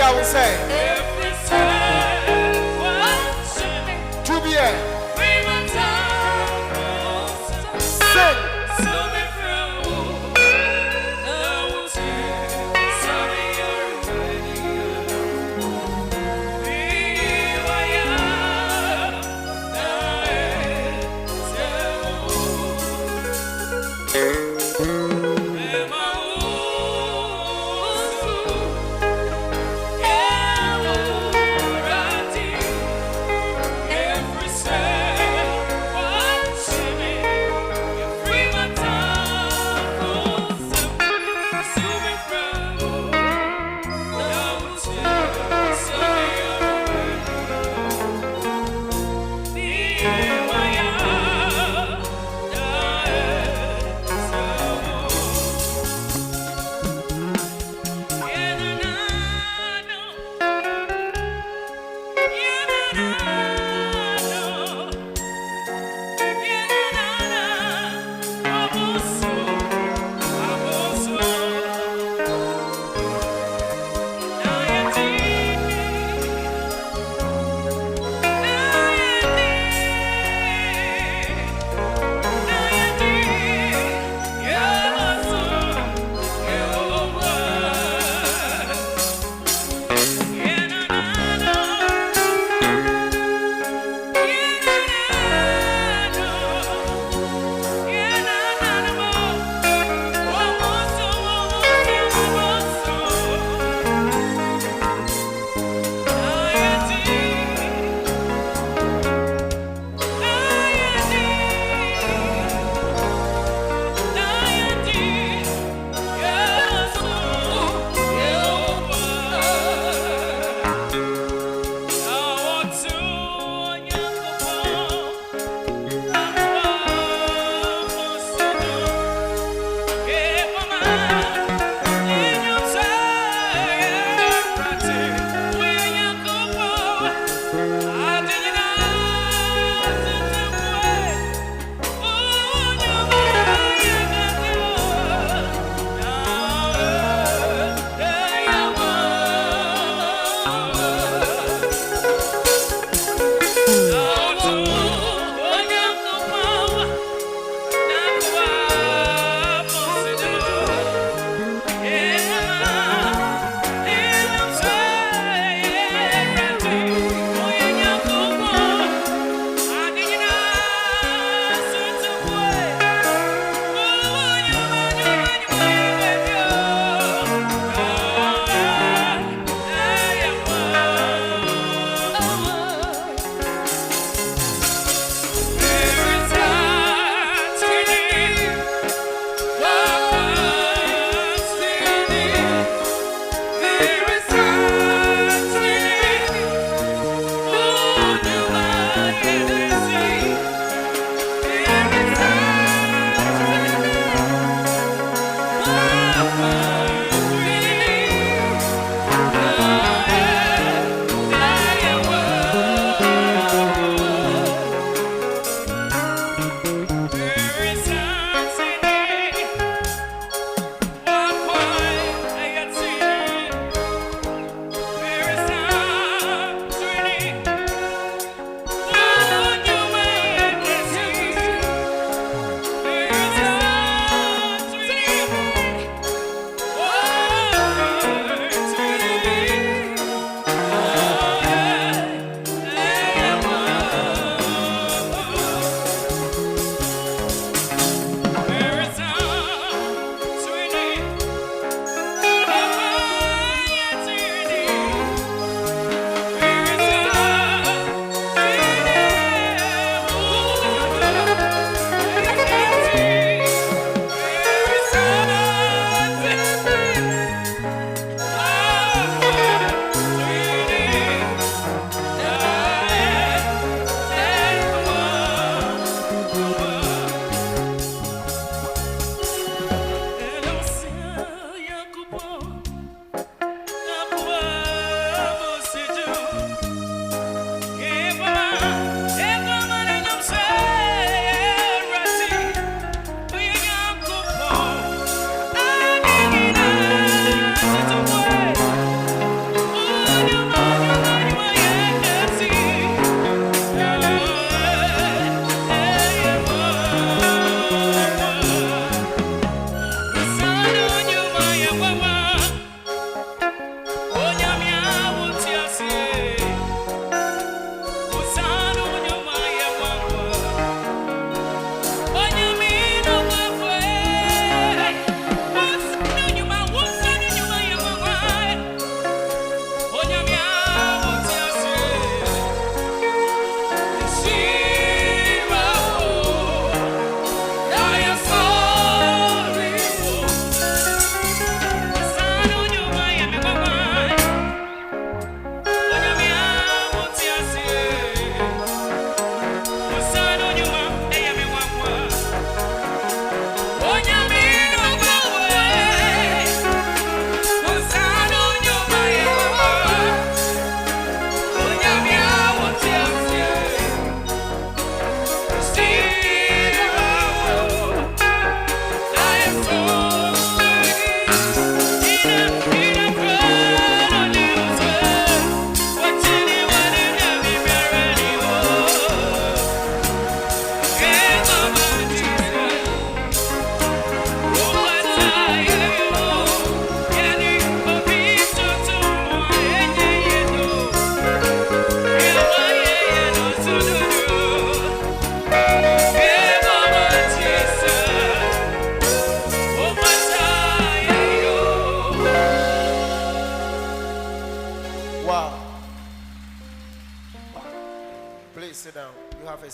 I will say, Jubilee, sing.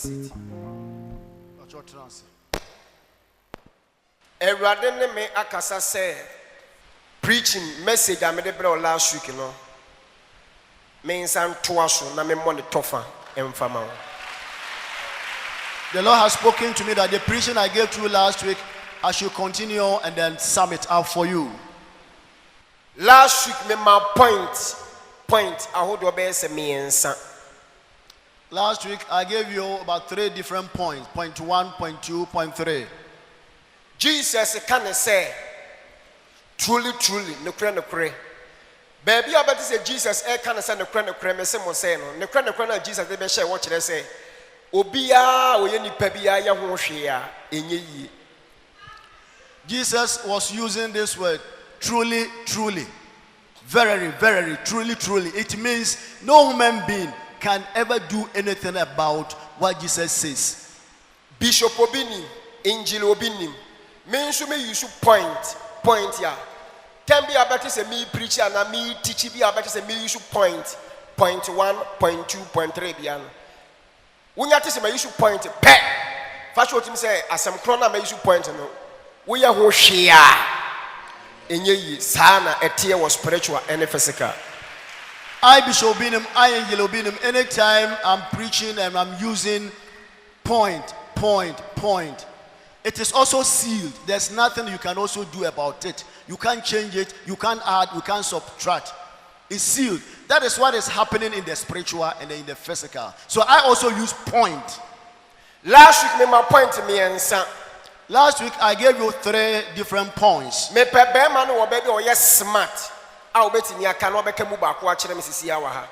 seat. Erade ne me akasa say preaching message I made last week, you know. Means I'm twaso na me money tougher emfama. The Lord has spoken to me that the preaching I gave to you last week, I should continue and then sum it up for you. Last week me my point I hold obey me. Last week I gave you about 3 different points. Point 1, point 2, point 3. Jesus can say truly no kre. Baby about to say Jesus can say no kre me say mo say no kre na Jesus dey be share what they say. Obia oye nipa bia ya ho hwe a enye yi. Jesus was using this word truly, very, truly. It means no human being can ever do anything about what Jesus says. Bishop Obinim, Angel Obinim, mention me you should point ya. Can be about to say me preacher and me teach be about to say me you should point 1, point 2, point 3 biano. When you say you should point pet. First what him say as some crona me you should point no. We are who share. Enye sana etie was spiritual and physical. I Bishop Obinim'S, I Angel Obinim'S, anytime I'm preaching and I'm using point. It is also sealed. There's nothing you can also do about it. You can't change it, you can't add, you can't subtract. It's sealed. That is what is happening in the spiritual and in the physical. So I also use point. Last week, my point me and son. Last week I gave you 3 different points. Me pe be man wo be o yes smart. A obetimi aka no obeka mu ba ko a kire me sisi awa ha.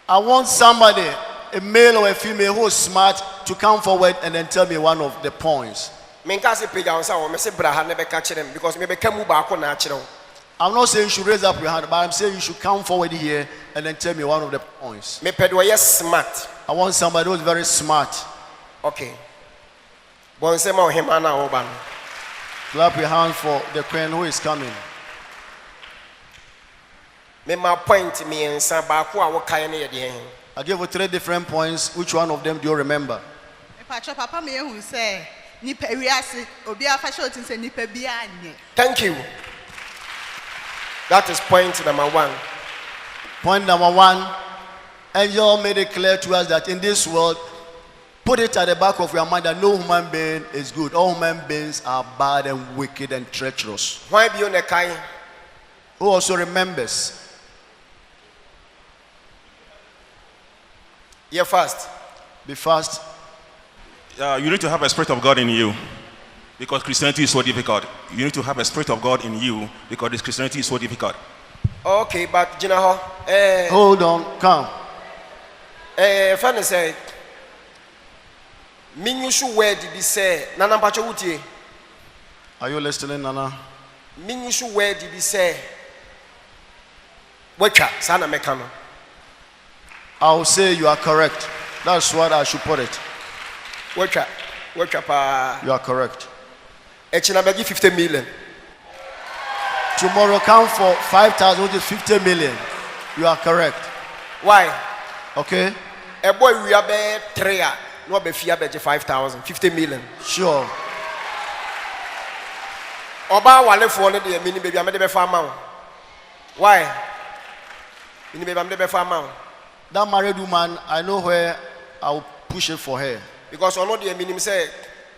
I want somebody, a male or a female who is smart, to come forward and then tell me one of the points. Me nka se page on say o me se bra ha na be ka kire me because me be ka mu ba ko na kire. I'm not saying you should raise up your hand, but I'm saying you should come forward here and then tell me one of the points. Me pe do yes smart. I want somebody who is very smart. Okay. Bonsema o hema na oba. Clap your hands for the queen who is coming. Me my point me ensa ba ko a wo kai na ye de. I gave you 3 different points. Which one of them do you remember? Papa me ehun say nipa wiase obi afa show tin say nipa bia anye. Thank you. That is point number 1. Point number 1. Angel made it clear to us that in this world, put it at the back of your mind that no human being is good. All human beings are bad and wicked and treacherous. Why be on the kai? Who also remembers? You're fast. Be fast. You need to have a spirit of God in you, because Christianity is so difficult. You need to have a spirit of God in you, because this Christianity is so difficult. Okay, but you know, hold on, come. Fanny said, Minyushu word did say, Nana Pacho. Are you listening, Nana? Minyushu word did say, Weka, Sana Mekano. I will say you are correct. That's what I should put it. Weka pa. You are correct. Echinabegi 50 million. Tomorrow come for 5,000, which is 50 million. You are correct. Why? Okay. A boy we are be 3. No be fear be 5,000, 50 million. Sure. Oba wale for the mini baby, I'm the farmer. Why? Mini baby, I'm the farmer. That married woman, I know where I'll push it for her. Because I know the minimum say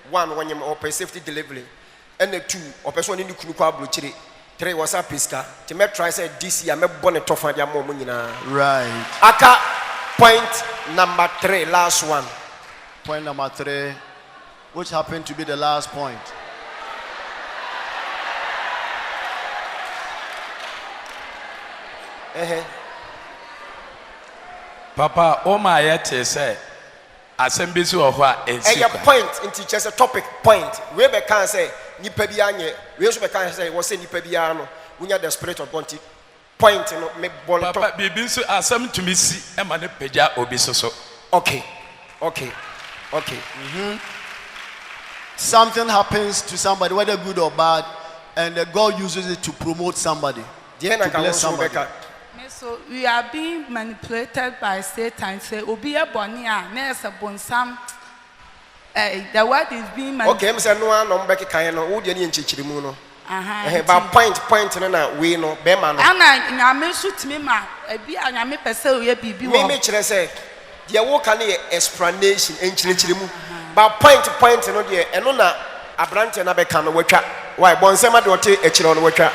1 when you open safety delivery, and the 2 or person in the Kunuka Blue 3 was a pisca. To make try say this year, I'm a bonnet of my monina. Right. Aka point number 3, last one. Point number 3, which happened to be the last point. Papa, oh my yet say, assembly of what is a point in teachers a topic point. We can say, Nipebianye, we also can say, was a Nipebiano, we have the spirit of bounty. Point and make ball. Papa, be so assembly to me see a man peja obiso. Okay. Something happens to somebody, whether good or bad, and God uses it to promote somebody. To bless somebody. So we are being manipulated by Satan. Say, Obi a bonia, nurse a bonsam, the word is being Okay, I'm saying no one no mbeki kan no. Wo de ni nchichirimu no. Aha. Ba point no na we no be ma no. Ana nyame so timi ma ebi anyame pese oye bibi wo. Me kire say de wo kan ye explanation enchirichirimu. Ba point no de eno na abrante na be kan no watwa. Why bonsema de ote echiro no watwa.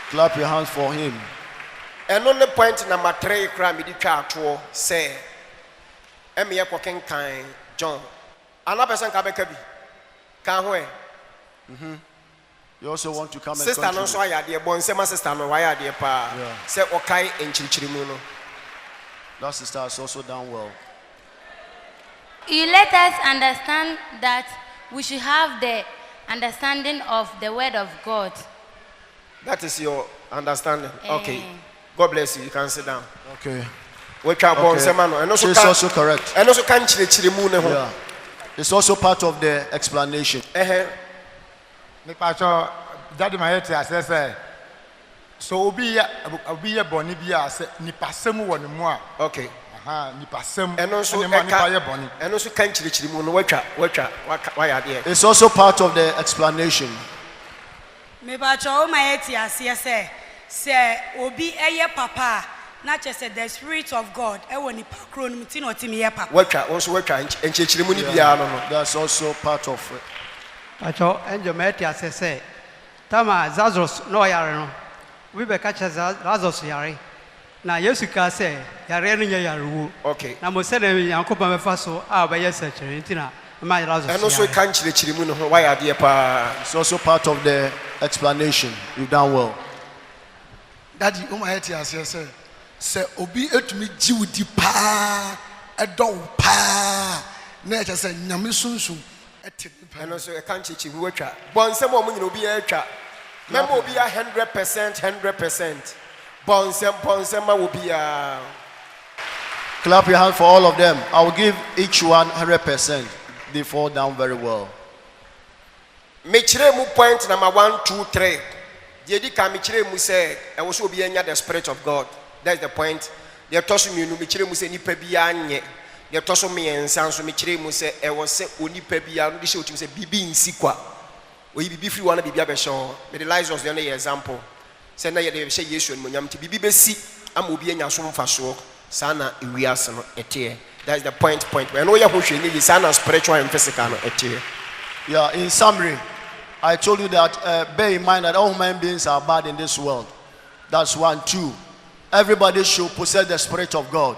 Clap your hands for him. Eno ne point number 3 kra me di twa ato say eme ye kokenkan John. Ana person ka be ka bi. Ka ho e. You also want to come and Sister no so contribute. ayade bonsema sister no why ade pa. Say okai enchirichirimu no. That sister has also done well. You let us understand that we should have the understanding of the word of God. That is your understanding. Okay. God bless you. You can sit down. Okay. We can bonsema no. And also She's also correct. And also can enchirichirimu ne ho. Yeah. It's also part of the explanation. Me pacho daddy my head say so obi ye boni bia say nipasem wo ne mu a. Okay. Aha, nipasem. And also nipa ye boni. And also can enchirichirimu no watwa why ade. It's also part of the explanation. Me ba cho ma yeti ase se obi eye papa na che say the spirit of God e woni pa kro no ti no ti me ye papa. Watwa also watwa enchirichirimu ni bia no. That's also part of it. Acho enjo ma yeti ase se tama Lazarus no yare no. We be catch Lazarus yare. Na Yesu ka se yare no nya yarewu. Okay. Na mo se na Yankopon be fa so a be yes chere ntina ma Lazarus. And also can enchirichirimu no ho why ade pa. It's also part of the explanation. You've done well. Daddy, my head here say obi etumi jiwudi pa edo pa na eche say nyame sunsun eti And also can enchirichirimu watwa. Bonsema omo nyina obi atwa. Member obi 100%. Bonsema will be Clap your hands for all of them. I will give each one 100%. They fall down very well. Me kire mu point number 1, 2, 3. The edika me kire mu say e wo so obi anya the spirit of God. That's the point. The toso mi nu me kire mu say nipa bia anye. The toso me ensan so me kire mu say e wo say onipa bia no de she otim say bibi nsi kwa. Oyi bibi free one bibi abesho. Me the Lazarus the example. Say na ye de she Yesu no nyam ti bibi besi ama obi anya so mfaso. Sana ewiase no etie. That's the point. When we are pushing you, sana spiritual and physical no etie. Yeah, in summary, I told you that bear in mind that all human beings are bad in this world. That's 1, 2. Everybody should possess the Spirit of God.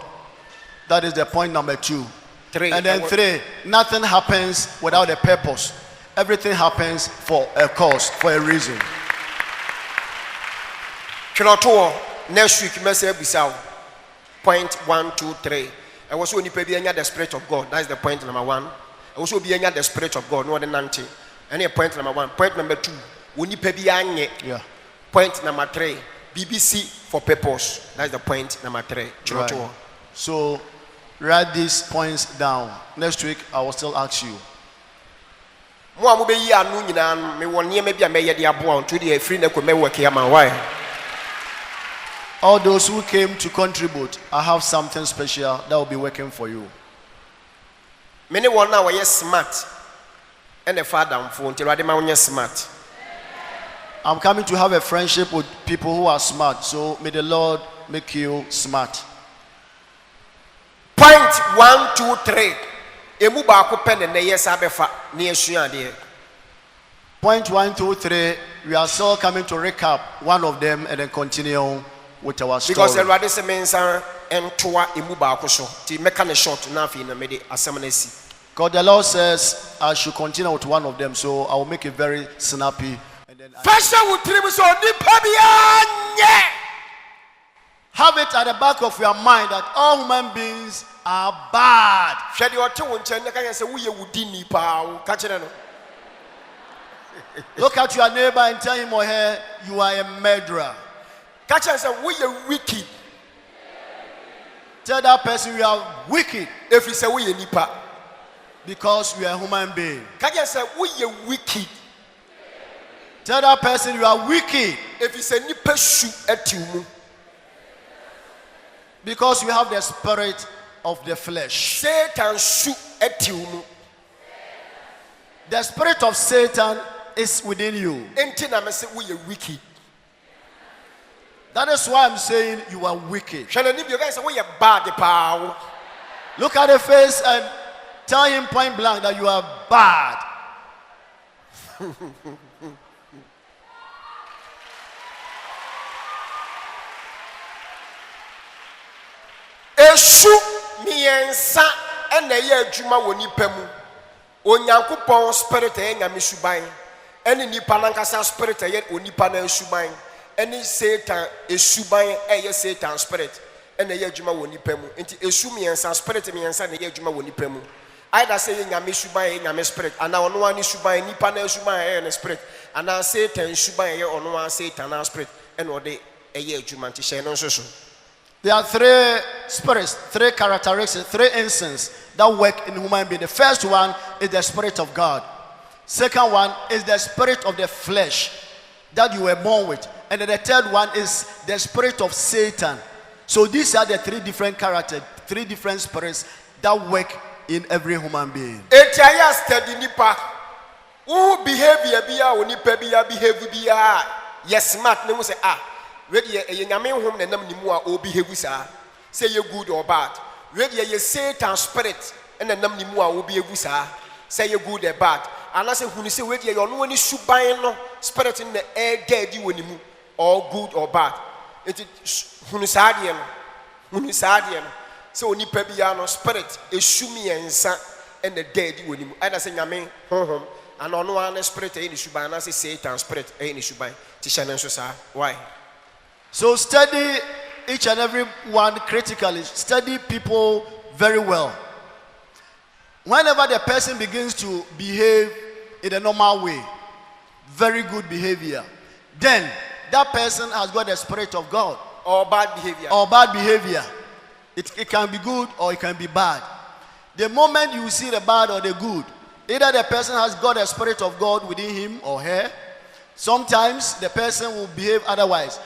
That is the point number 2. 3. And then 3, nothing happens without a purpose. Everything happens for a cause, for a reason. Next week, message bisau. Point 1, 2, 3. I was only pay the Spirit of God. That's the point number 1. I also be the Spirit of God, no other than any point number 1. Point number 2, only pay the Yeah. Point number 3, BBC for purpose. That's the point number 3. Right. So write these points down. Next week, I will still ask you. Mo be yi anu nyina me won maybe a meye de aboa to the free na ko me work ya man why. All those who came to contribute, I have something special that will be working for you. Many one now we smart. And the father for until I demand smart. I'm coming to have a friendship with people who are smart. So may the Lord make you smart. Point 1, 2, 3. Emu ba ko pen na yes abefa na esua de. Point 1, 2, 3. We are still coming to recap one of them and then continue with our story. Because everybody say mensa entoa emu ba ko so. Ti meka ne short na afi na me de asem na si. God the Lord says I should continue with one of them, so I will make it very snappy. And then Fashion will trim so nipa bia have it at the back of your mind that all human beings are bad. Shedi o te won chen na kan say wo ye wudi nipa wo ka kire no. Look at your neighbor and tell him or her you are a murderer. Ka kire say wo ye wicked. Tell that person you are wicked If you say wo ye nipa. because you are a human being. Ka kire say wo ye wicked. Tell that person you are wicked If you say nipa shu atiumu. because you have the spirit of the flesh. Satan shu etiumu. The spirit of Satan is within you. Enti na me say we are wicked. That is why I'm saying you are wicked. Shall any you guys say we are bad power? Look at the face and tell him point blank that you are bad. Esu miensa ena ye adwuma wɔ nipa mu. Onyankopɔn spirit ɛyɛ nyame suban. Ɛne nipa nankasa spirit ɛyɛ onipa na suban. Ɛne Satan esuban ɛyɛ Satan spirit. Ɛna ɛyɛ adwuma wɔ nipa mu. Nti esu miensa spirit miensa na ɛyɛ adwuma wɔ nipa mu. Either say nyame suban ɛyɛ nyame spirit ana ɔno ani suban nipa na suban ɛyɛ ne spirit ana Satan suban ɛyɛ ɔno an Satan na spirit ɛna ɔde ɛyɛ adwuma nti hyɛ no nso so. There are three spirits, three characteristics, three instances that work in human being. The first one is the spirit of God. Second one is the spirit of the flesh that you were born with. And then the third one is the spirit of Satan. So these are the three different characters, three different spirits that work in every human being. Etiaya study nipa. Who behavior biya o nipa biya behavior biya. Yes smart ne mo say ready ye nyame hom na nam nimu a o behave saa. Say you good or bad. Ready ye Satan spirit and na nam nimu a o behave saa. Say you good or bad. And I say hunu say ready ye ono ani suban no spirit in the air dead you wonimu or good or bad. It hunu saa de no. Hunu saa de no. So onipa biya no spirit esumi ensa and the dead you wonimu. Either say nyame honhom and ono an spirit e ni suban na say Satan spirit e ni suban. Ti hye no so saa. Why? So study each and every one critically. Study people very well. Whenever the person begins to behave in a normal way, very good behavior, then that person has got the spirit of God. Or bad behavior. Or bad behavior. It can be good or it can be bad. The moment you see the bad or the good, either the person has got the spirit of God within him or her. Sometimes the person will behave otherwise.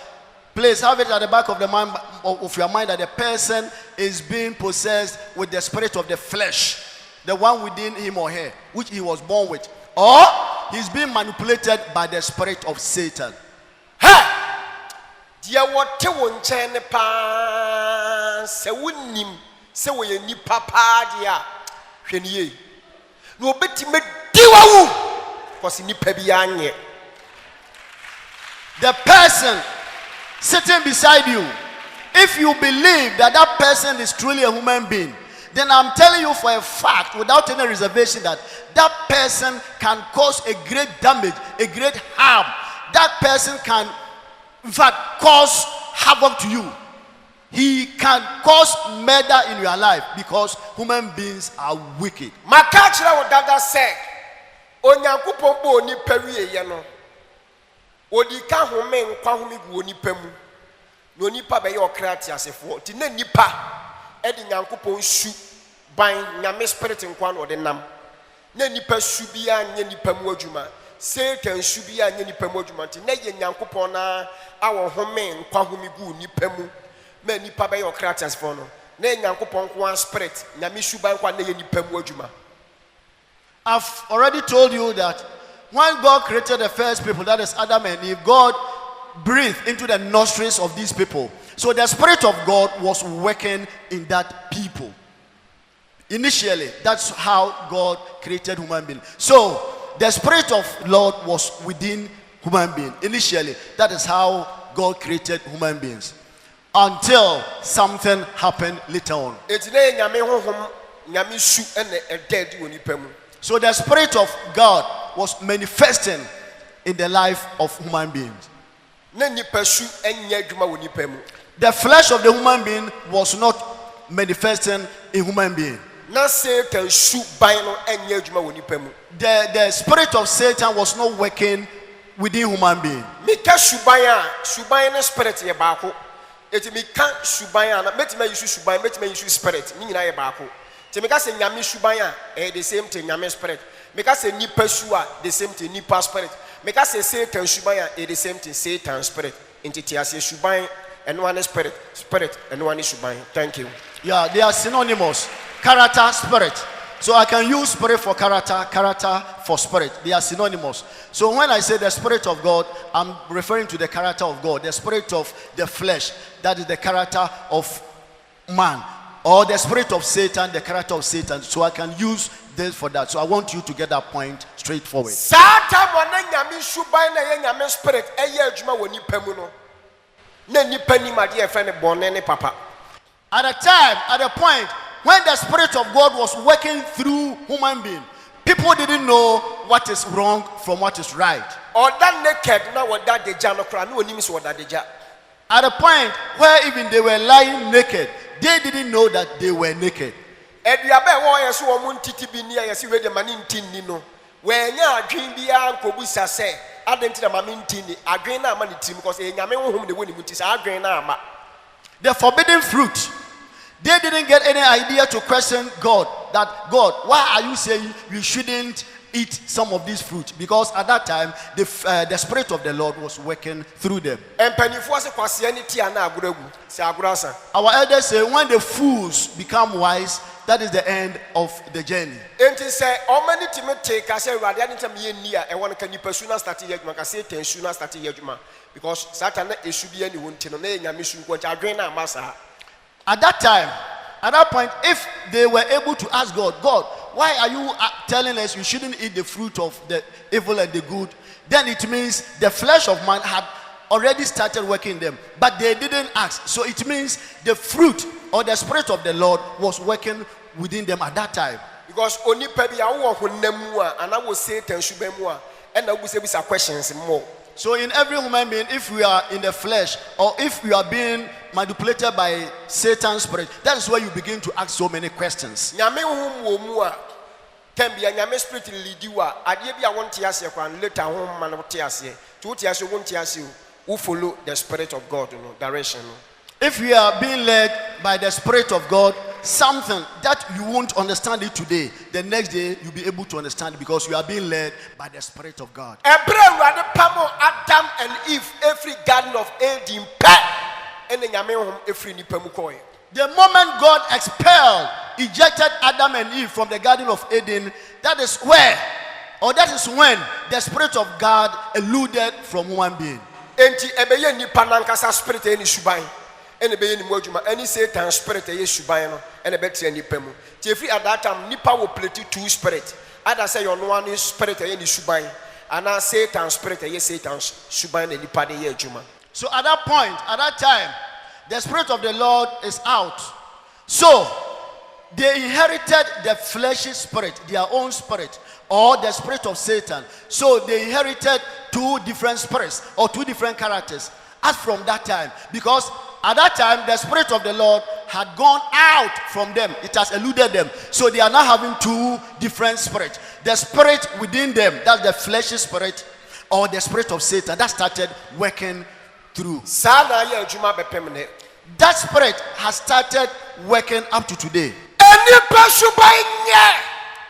Please have it at the back of the mind of your mind that the person is being possessed with the spirit of the flesh, the one within him or her, which he was born with, or he's being manipulated by the spirit of Satan. Ha! Dia wote won chene pa se wonim se wo ye nipa pa dia hwe ne ye. No obeti me diwa wu kosi nipa bi anye. The person sitting beside you, if you believe that that person is truly a human being, then I'm telling you for a fact, without any reservation, that that person can cause a great damage, a great harm. That person can, in fact, cause havoc to you. He can cause murder in your life because human beings are wicked. Makachira wo dada say, Onyankopon bo ni pawie ye no. Odi ka home nkwa home gu onipa mu no nipa be ye okrati asefo ti na nipa e di Nyankopon su ban nyame spirit nkwa no de nam na nipa su bia anye nipa mu adwuma Satan su bia anye nipa mu adwuma ti na ye Nyankopon na awo home nkwa home gu nipa mu ma nipa be ye okrati asefo no na Nyankopon kwa spirit nyame su ban kwa na ye nipa mu adwuma. I've already told you that when God created the first people, that is Adam and Eve, God breathed into the nostrils of these people. So the Spirit of God was working in that people. Initially, that's how God created human being. So the Spirit of Lord was within human being. Initially, that is how God created human beings. Until something happened later on. So the Spirit of God was manifesting in the life of human beings. The flesh of the human being was not manifesting in human being. The spirit of Satan was not working within human being. Timika say nyame subanya the same thing nyame spirit. Meka say nipa sua the same thing nipa spirit. Meka say Satan subanya the same thing Satan spirit. Entity as suban and one spirit and one suban. Thank you. Yeah, they are synonymous. Character, spirit. So I can use spirit for character, character for spirit. They are synonymous. So when I say the spirit of God, I'm referring to the character of God. The spirit of the flesh, that is the character of man. Or the spirit of Satan, the character of Satan. So I can use this for that. So I want you to get that point straightforward. Satan wana nyame suban na ye nyame spirit eye adwuma woni pamu no. Na nipa ni made e fe ne bone ne papa. At a time, at a point when the spirit of God was working through human being, people didn't know what is wrong from what is right. Or that naked na wada deja no kra na onim so wada deja. At a point where even they were lying naked, they didn't know that they were naked. Eduabe wo yeso wo muntiti bi ni ayesi we de mani ntinni no. We nya adwen bia nkobusa se adenti na mami ntinni adwen na ama ne tim because e nyame honhom de woni muti sa adwen na ama. The forbidden fruit. They didn't get any idea to question God. That God, why are you saying you shouldn't eat some of this fruit? Because at that time, the spirit of the Lord was working through them. Our elders say, when the fools become wise, that is the end of the journey. Because Satan is should be anyone to at that time, at that point, if they were able to ask God, God, why are you telling us we shouldn't eat the fruit of the evil and the good? Then it means the flesh of man had already started working in them, but they didn't ask. So it means the fruit or the spirit of the Lord was working within them at that time. Because only pebi awo honamua and I will say tenshubemua and I will say questions more. So in every human being, if we are in the flesh or if we are being manipulated by Satan's spirit, that is where you begin to ask so many questions. Nyame hum omua tembia nyame spirit lead you a ade bia won tiase kwan later hum man tiase to tiase won tiase who follow the spirit of God no direction. If we are being led by the spirit of God, something that you won't understand it today, the next day you'll be able to understand it because you are being led by the spirit of God. Adam and Eve, every garden of Eden, the moment God expelled, ejected Adam and Eve from the garden of Eden, that is where, or that is when the spirit of God eluded from human being. And any Satan spirit Yeshubaino and a better nipamu. Jeffrey at that time Nipa will play two spirits. I'd say on one is spirit and Shubai, and I Satan spirit and Satan Shubai and Nipa de Juma. So at that point, at that time, the spirit of the Lord is out. So they inherited the fleshly spirit, their own spirit, or the spirit of Satan. So they inherited two different spirits or two different characters as from that time, because at that time, the spirit of the Lord had gone out from them. It has eluded them. So they are now having two different spirits. The spirit within them, that's the fleshly spirit, or the spirit of Satan, that started working through. That spirit has started working up to today.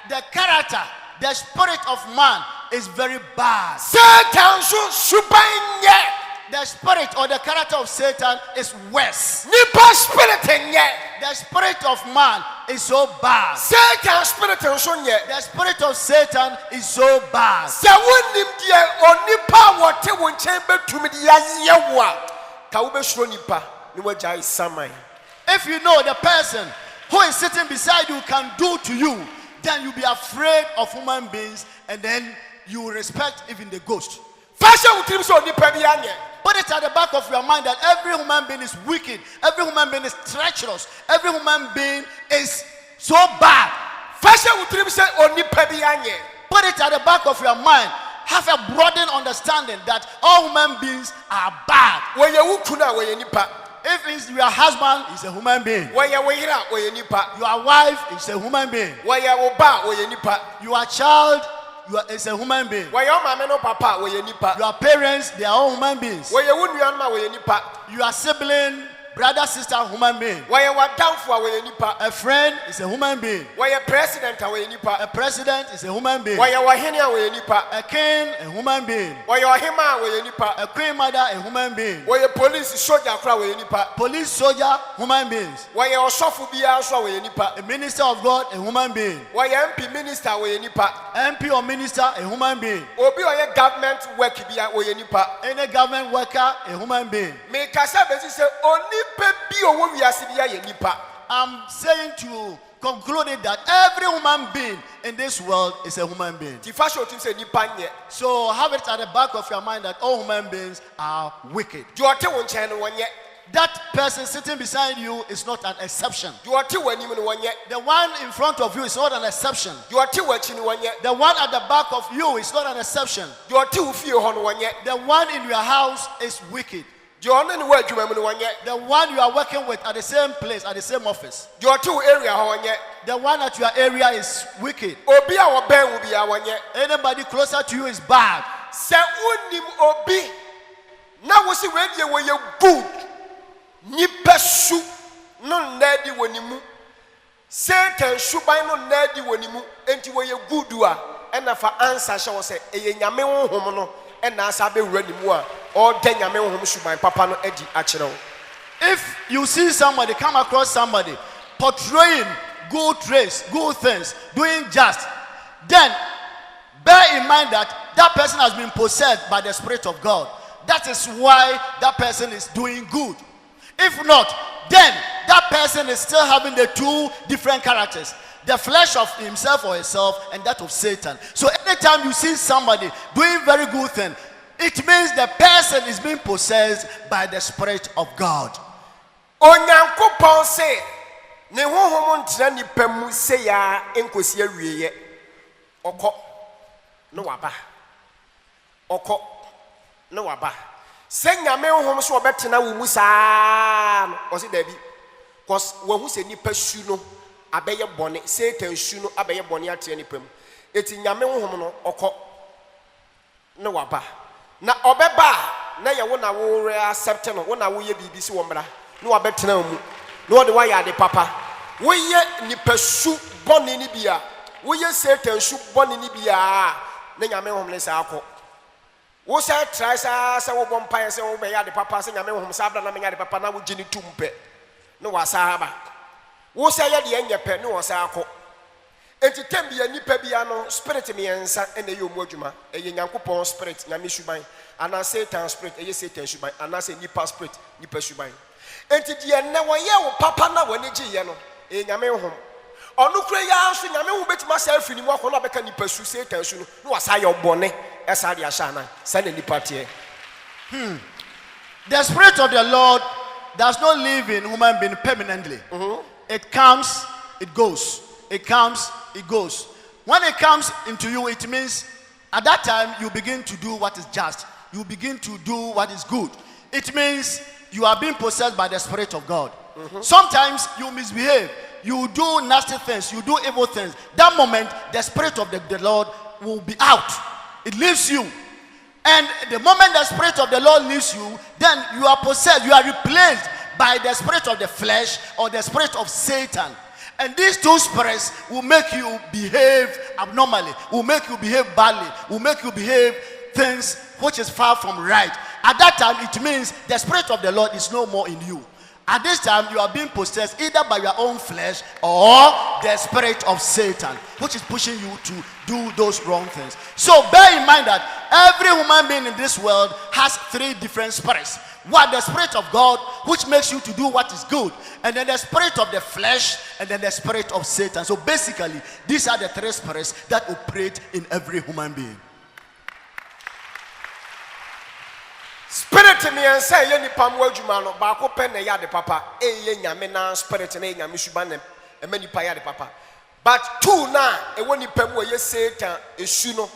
The character, the spirit of man is very bad. The spirit or the character of Satan is worse. The spirit of man is so bad. The spirit of Satan is so bad. If you know the person who is sitting beside you can do to you, then you'll be afraid of human beings and then you will respect even the ghost. Put it at the back of your mind that every human being is wicked, every human being is treacherous, every human being is so bad. Put it at the back of your mind. Have a broadened understanding that all human beings are bad. If it's your husband, he's a human being. Your wife is a human being. Your child, is a human being. Your parents, they are all human beings. Your sibling, brother, sister, human being. Why you want down for a nipa? A friend is a human being. Why you president away nipa? A president is a human being. Why you want him away nipa? A king, a human being. Why you want him away nipa? A queen mother, a human being. Why you police soldier crowd away nipa? Police, soldier, human beings. Why you sophobia away nipa? A minister of God, a human being. Why you MP minister away nipa? MP or minister, a human being. Obi or your government work be away nipa? Any government worker, a human being. Make us say only be or we are sibia nipa. I'm saying to conclude it that every human being in this world is a human being. So have it at the back of your mind that all human beings are wicked. That person sitting beside you is not an exception. The one in front of you is not an exception. The one at the back of you is not an exception. The one in your house is wicked. The one you are working with at the same place, at the same office. The one at your area is wicked. Anybody closer to you is bad. Good. Nipesu no nedi wonimu. Satan shubai no nedi wonimu. Enti wo ye good a ena fa answer sha say eye nyame honhom no ena asa be wura nimu a o de nyame honhom shubai papa no adi a kire. If you see somebody, come across somebody portraying good traits, good things, doing just, then bear in mind that that person has been possessed by the Spirit of God. That is why that person is doing good. If not, then that person is still having the two different characters. The flesh of himself or herself and that of Satan. So anytime you see somebody doing very good thing, it means the person is being possessed by the Spirit of God. Onyankopon say, ne honhom ntra nipa mu say ya enkosi awieye. Oko no waba. Oko no waba. Se nyame honhom so obetena wo mu saa no o se da bi cause wo hu se nipa su no abeye bone Satan su no abeye bone ate nipa mu eti nyame honhom no okọ ne waba na obeba na ye wo na wo re accept no wo na wo ye bibi si wo mra na wabetena wo mu na wo de wa ya de papa wo ye nipa su bone ni bia wo ye Satan su bone ni bia na nyame honhom le sa akọ. Wo say try say wo bompa say wo be ya de papa say nyame honhom sa abra na me ya de papa na wo gini tumpe no wa sahaba wo say ya de enyepe no wo say akọ enti tembi anipa bia no spirit me ensa ene ye omu adwuma eye nyankopon spirit nyame suban ana Satan spirit eye Satan suban ana say nipa spirit nipa suban enti de ne wo ye wo papa na wo ne giye no eye nyame honhom onu kure ya so nyame wo betima sa afini mu akọ na beka nipa su Satan su no wa say obone esa dia shana send nipa tie. The Spirit of the Lord does not live in human being permanently. It comes, it goes. It comes, it goes. When it comes into you, it means at that time you begin to do what is just. You begin to do what is good. It means you are being possessed by the Spirit of God. Sometimes you misbehave. You do nasty things. You do evil things. That moment, the Spirit of the Lord will be out. It leaves you. And the moment the Spirit of the Lord leaves you, then you are possessed. You are replaced by the spirit of the flesh or the spirit of Satan. And these two spirits will make you behave abnormally, will make you behave badly, will make you behave things which is far from right. At that time, it means the Spirit of the Lord is no more in you. At this time, you are being possessed either by your own flesh or the spirit of Satan, which is pushing you to do those wrong things. So bear in mind that every human being in this world has three different spirits. One, the Spirit of God, which makes you to do what is good. And then the spirit of the flesh, and then the spirit of Satan. So basically, these are the three spirits that operate in every human being. Spirit me and say any pam wajumano bako pen na ya de papa ye nyame na spirit na nyame suban e mani pa ya de papa but two na e woni pam wo ye Satan esu no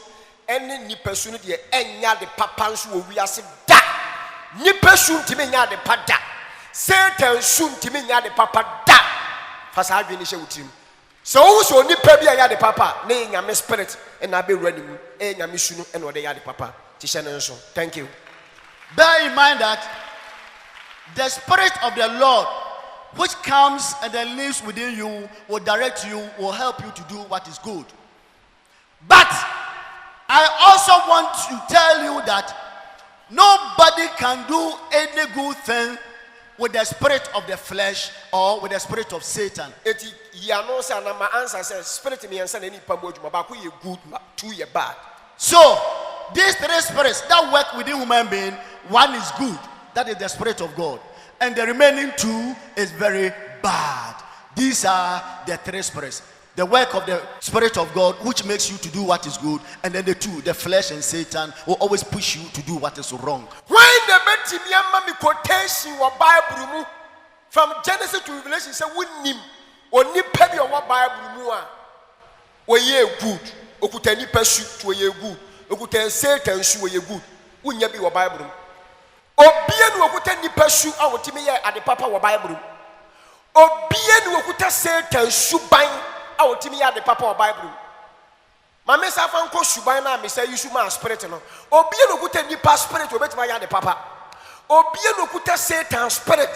ene nipa su no de enya de papa nso wo wiase da nipa su ntimi nya de pa da Satan su ntimi nya de papa da fasa adwe ni hye wutim so nipa bi ya de papa na nyame spirit e na be wura ni mu e nyame su no e no de ya de papa ti hye ne nso. Thank you. Bear in mind that The Spirit of the Lord, which comes and then lives within you, will direct you, will help you to do what is good. But I also want to tell you that nobody can do any good thing with the spirit of the flesh or with the spirit of Satan. Eti ya no say na my answer says spirit me answer na ni pa modwuma ba ko ye good, 2 ye bad. So these 3 spirits that work within human being, one is good, that is the Spirit of God, and the remaining 2 is very bad. These are the 3 spirits. The work of the Spirit of God, which makes you to do what is good, and then the 2, the flesh and Satan, will always push you to do what is wrong. When the betimiama mi quotation wa Bible mu from Genesis to Revelation say wonnim oni pa bi o wa Bible mu a wo ye good okuta ni pasu to ye good okuta Satan su wo ye good wonya bi wa Bible mu obie no okuta ni pasu a wotimi ye ade papa wa Bible mu obie no okuta Satan su ban a wotimi ya de papa o Bible ma me sa fan ko suban na me say you ma spirit no obie no kuta nipa spirit obetima ya de papa obie no kuta Satan spirit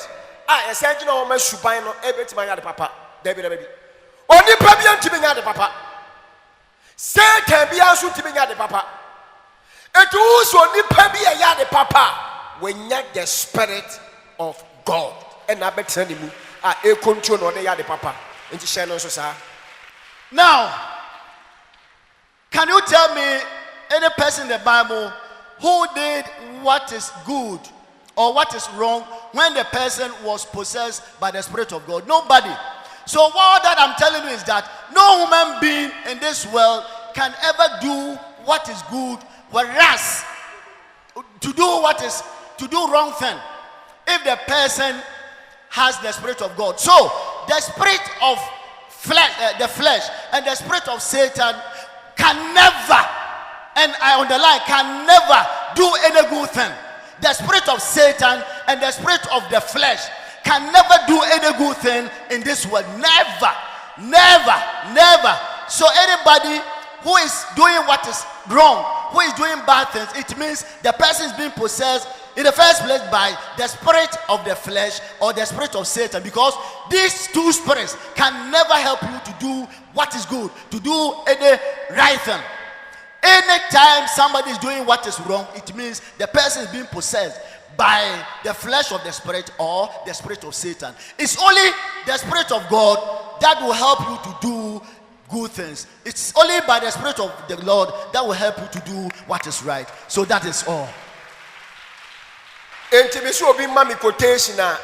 a say gina o ma suban no ebetima ya de papa da bi oni pa bi antimi ya de papa Satan bi asu timi ya de papa etu so nipa bi ya de papa when ya the Spirit of God and abetra ni mu a e control no ya de papa nti share no so sa. Now, can you tell me any person in the Bible who did what is good or what is wrong when the person was possessed by the Spirit of God? Nobody. So all that I'm telling you is that no human being in this world can ever do what is good, whereas to do wrong thing if the person has the Spirit of God. So the spirit of the flesh and the spirit of Satan can never, and I underline, can never do any good thing. The spirit of Satan and the spirit of the flesh can never do any good thing in this world. Never, never, never. So anybody who is doing what is wrong, who is doing bad things, it means the person is being possessed in the first place by the spirit of the flesh or the spirit of Satan, because these 2 spirits can never help you to do what is good, to do any right thing. Anytime somebody is doing what is wrong, it means the person is being possessed by the flesh of the spirit or the spirit of Satan. It's only the Spirit of God that will help you to do good things. It's only by the Spirit of the Lord that will help you to do what is right. So that is all. Enti me so obi ma me quotation a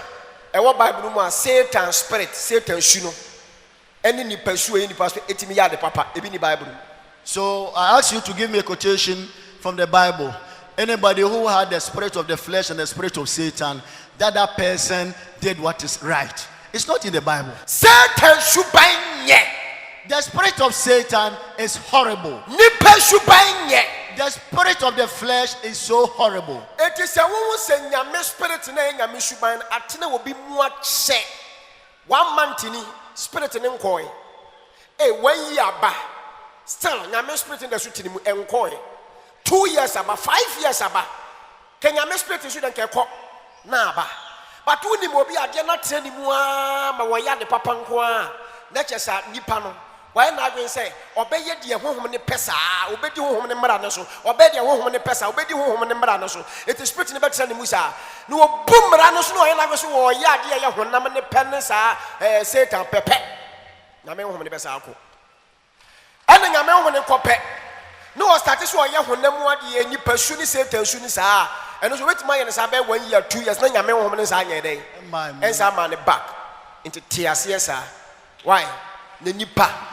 e wo Bible mu a Satan spirit, Satan su no eni ni pasu eni pasu etimi ya de papa ebi ni Bible. So I ask you to give me a quotation from the Bible. Anybody who had the spirit of the flesh and the spirit of Satan, that person did what is right. It's not in the Bible. Satan shubanye. The spirit of Satan is horrible. Nipa shubanye. The spirit of the flesh is so horrible. It is a woman saying nyame spirit na nyame shuban atena will be more che. 1 month ni spirit ni nkoi. 1 year ba. Still nyame spirit in the suit ni mu nkoi. 2 years aba, 5 years aba. Ke nyame spirit should nke ko na aba. But uni mo bi ade na tena ni mu a ma wo ya de papa nko a. Na chesa nipa no. Why not going say, obey the home in pesa, obey the home in Maranaso, obey the home in pesa, obey the home in Maranaso. It is pretty better than Musa. No boom Maranos, no, and I was or ya dear, when Naman Penasa, Satan Pepe. Name home in the Pesako. And then a man in Cope. No status or ya when Namu, any person Satan Sunisa, and was with my and Sabe 1 year, 2 years, then a man woman is a day. And some man back into tears, yes, sir. Why? The nipa.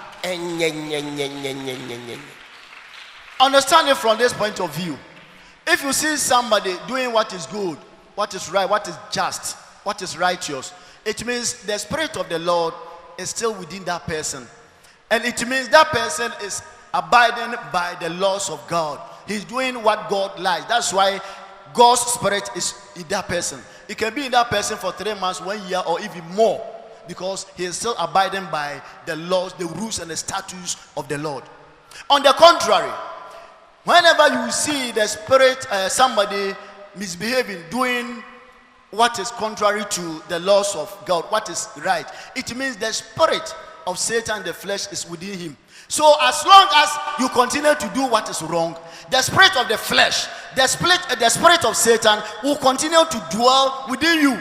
Understand it from this point of view. If you see somebody doing what is good, what is right, what is just, what is righteous, it means the Spirit of the Lord is still within that person. And it means that person is abiding by the laws of God. He's doing what God likes. That's why God's Spirit is in that person. It can be in that person for 3 months, 1 year, or even more, because he is still abiding by the laws, the rules, and the statutes of the Lord. On the contrary, whenever you see the spirit, somebody misbehaving, doing what is contrary to the laws of God, what is right. It means the spirit of Satan, the flesh, is within him. So as long as you continue to do what is wrong, the spirit of the flesh, the spirit of Satan will continue to dwell within you,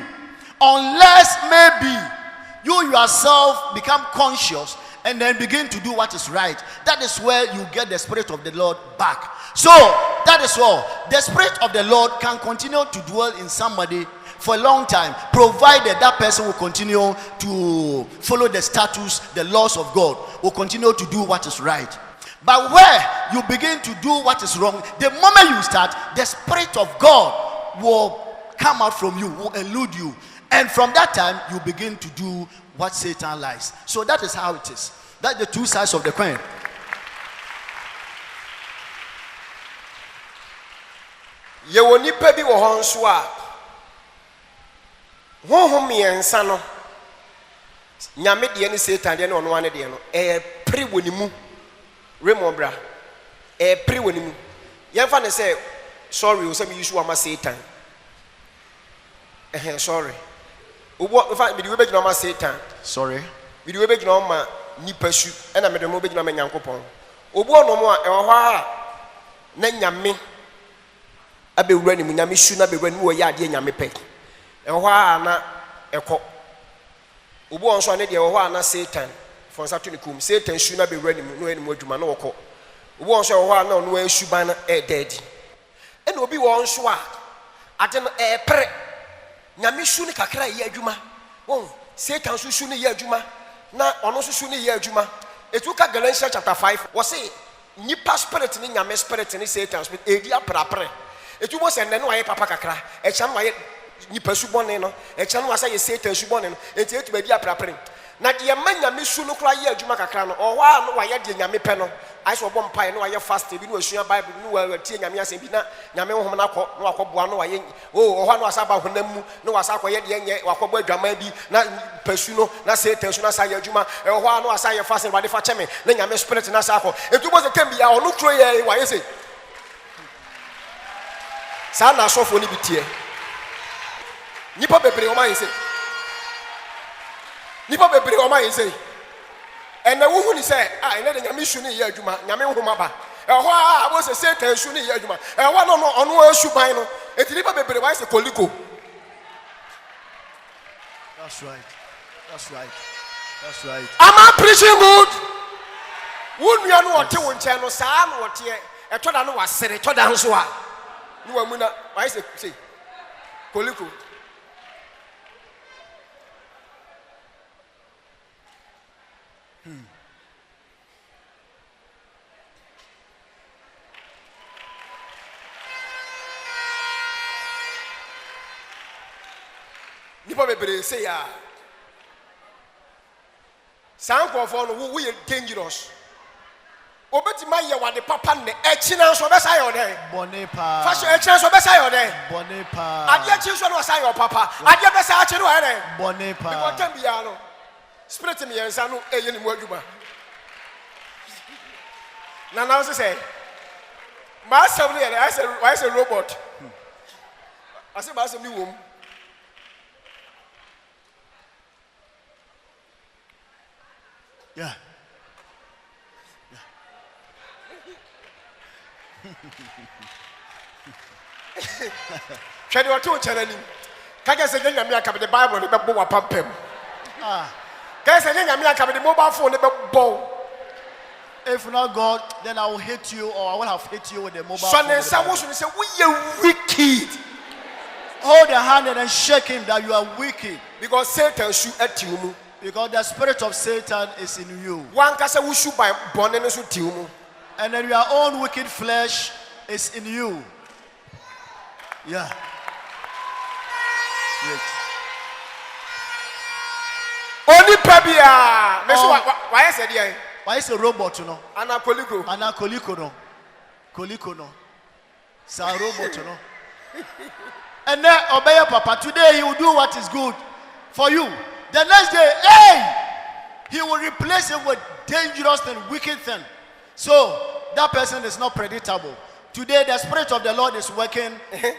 unless maybe you yourself become conscious and then begin to do what is right. That is where you get the spirit of the Lord back. So that is all. The spirit of the Lord can continue to dwell in somebody for a long time, provided that person will continue to follow the statutes, the laws of God, will continue to do what is right. But where you begin to do what is wrong, the moment you start, the spirit of God will come out from you, will elude you, and from that time you begin to do what Satan likes. So that is how it is. That's the two sides of the coin. Yewoni pebi wo hɔ nso a honhom mmiɛnsa no nyame deɛ ne Satan deɛ ne ɔno ane deɛ no pere wɔ ne mu remembra pere wɔ ne mu yɛmfa ne sɛ sorry o sɛ me use ama Satan sorry obo fa me de we bɛgyina ama Satan Sorry. me de we bɛgyina ama nipa su ɛna me de mo bɛgyina ama Nyankopɔn obo ɔno mo a ɛwɔ hɔ a na nyame abewura ne mu nyame su na bewura ne mu wɔ yɛ adeɛ nyame pɛ ɛwɔ hɔ a na ɛkɔ obo ɔnso ane deɛ ɛwɔ hɔ a na Satan for nsa to ne kum Satan su na bewura ne mu no ɛne mu adwuma na wɔkɔ obo ɔnso ɛwɔ hɔ a na ɔno asu ban na ɛdɛɛdi ɛna obi wɔ nso a ade no ɛpere nyame su ne kakra yɛ adwuma wɔn Satan su ne yɛ adwuma na ɔno su ne yɛ adwuma etu ka Galatians chapter 5 wɔse nipa spirit ne nyame spirit ne Satan spirit edi aprapre etu mo se nne no ayɛ papa kakra ɛkya no ayɛ nipa su bɔne no ɛkya no asɛ yɛ Satan su bɔne no enti etu ba di aprapre na de ma nyame su no kora yɛ adwuma kakra no ɔhɔ a no wayɛ de nyame pɛ no ayɛ ɔbɔ mpae no wayɛ fast bi no asua bible no watie nyame asɛm bi na nyame honhom na akɔ no akɔboa no wayɛ ɔhɔ no asa ba honam mu no wasa akɔyɛ de nyɛ wakɔbɔ adwama bi na pasu no na Satan su na sa yɛ adwuma ɛhɔ a no asa yɛ fast wade fa kyɛme na nyame spirit na sa akɔ etu mo se tem bia ɔno kuro yɛ wayɛ se sa na asɔfo ni bi tie nipa bebre o ma yɛ se nipa bebre o ma yɛ se ɛna wo hu ni sɛ ɛna de nyame su ne yɛ adwuma nyame honhom aba ɛhɔ a wo se Satan su ne yɛ adwuma ɛhɔ no ɔno asu ban no eti nipa bebre wa yɛ se koliko. That's right. That's right. That's right. Am I preaching good? Wo nua no ɔte wo nkyɛn no saa no ɔte ɛtɔ da no wasere tɔ da nso a no wa mu na wa yɛ se koliko. Nipa bebre say ya san nkɔfɔ no wo yɛ dangerous obetima yɛ wade papa ne ɛkyina nso bɛsa yɛ ɔdɛ Bɔne pa. fa so ɛkyina nso bɛsa yɛ ɔdɛ Bɔne pa. adeɛ kyi nso no ɔsa yɛ ɔpapa adeɛ bɛsa akyi no ɔyɛ dɛ Bɔne pa. because time biara no spirit mmiɛnsa no ɛyɛ ne mu adwuma na now say maa sɛm no yɛ dɛ ayɛ sɛ robot ase maa sɛm ni wɔm. Yeah. Twɛde ɔte wo kyɛn anim kagye sɛ nyɛ nyame aka de bible ne bɛbɔ wapampam kagye sɛ nyɛ nyame aka de mobile phone ne bɛbɔ. If not God, then I will hate you, or I will have hate you with the mobile so phone. ne nsa wo so ne sɛ woyɛ wicked Hold the hand and then shake him that you are wicked. because Satan su ati wo mu Because the spirit of Satan is in you. wankasa wo su by bɔne no so ti wo mu And then your own wicked flesh is in you. Yeah. Great. onipa bia me so wayɛ sɛ deɛ Why is a robot, no? ana koliko Ana koliko no. Koliko no. Sa robot no. And then obey your papa. Today he will do what is good for you. The next day, hey, he will replace it with dangerous and wicked thing. So that person is not predictable. Today the spirit of the Lord is working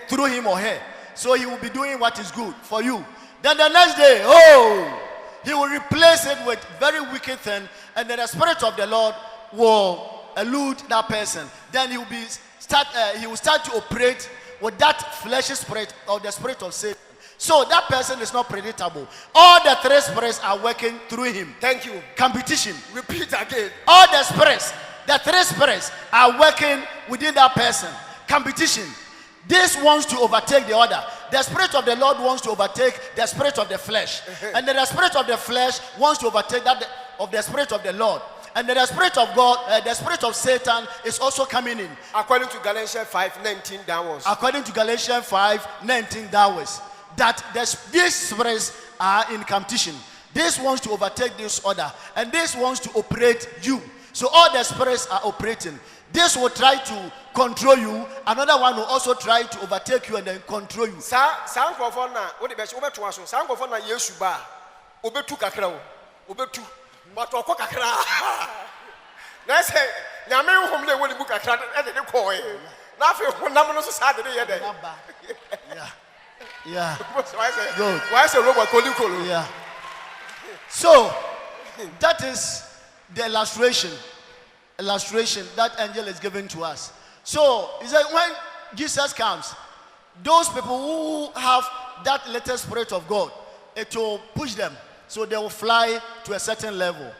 through him or her. So he will be doing what is good for you. Then the next day, oh, he will replace it with very wicked thing, and then the Spirit of the Lord will elude that person. Then he will start to operate with that fleshy spirit or the spirit of Satan. So that person is not predictable. All the three spirits are working through him. Thank you. Competition. Repeat again. All the spirits, the three spirits are working within that person. Competition. This wants to overtake the other. The Spirit of the Lord wants to overtake the spirit of the flesh. And then the spirit of the flesh wants to overtake that of the Spirit of the Lord. And then the Spirit of God, the spirit of Satan is also coming in. According to Galatians 5:19 downwards. According to Galatians 5:19 downwards. That these spirits are in competition. This wants to overtake this other, and this wants to operate you. So all the spirits are operating. This will try to control you. Another one will also try to overtake you and then control you. Sound for na what the best over to us. Sound for na Yesu ba. Obetu kakra o. Obetu. But oko kakra. Na say nyame hom le woni bu kakra e de ko e. Na afi honam no so sa de ye de. Yeah. Good. Why say robot calling call? Yeah. So that is the illustration that angel is giving to us. So he said when Jesus comes, those people who have that little spirit of God, it will push them, so they will fly to a certain level.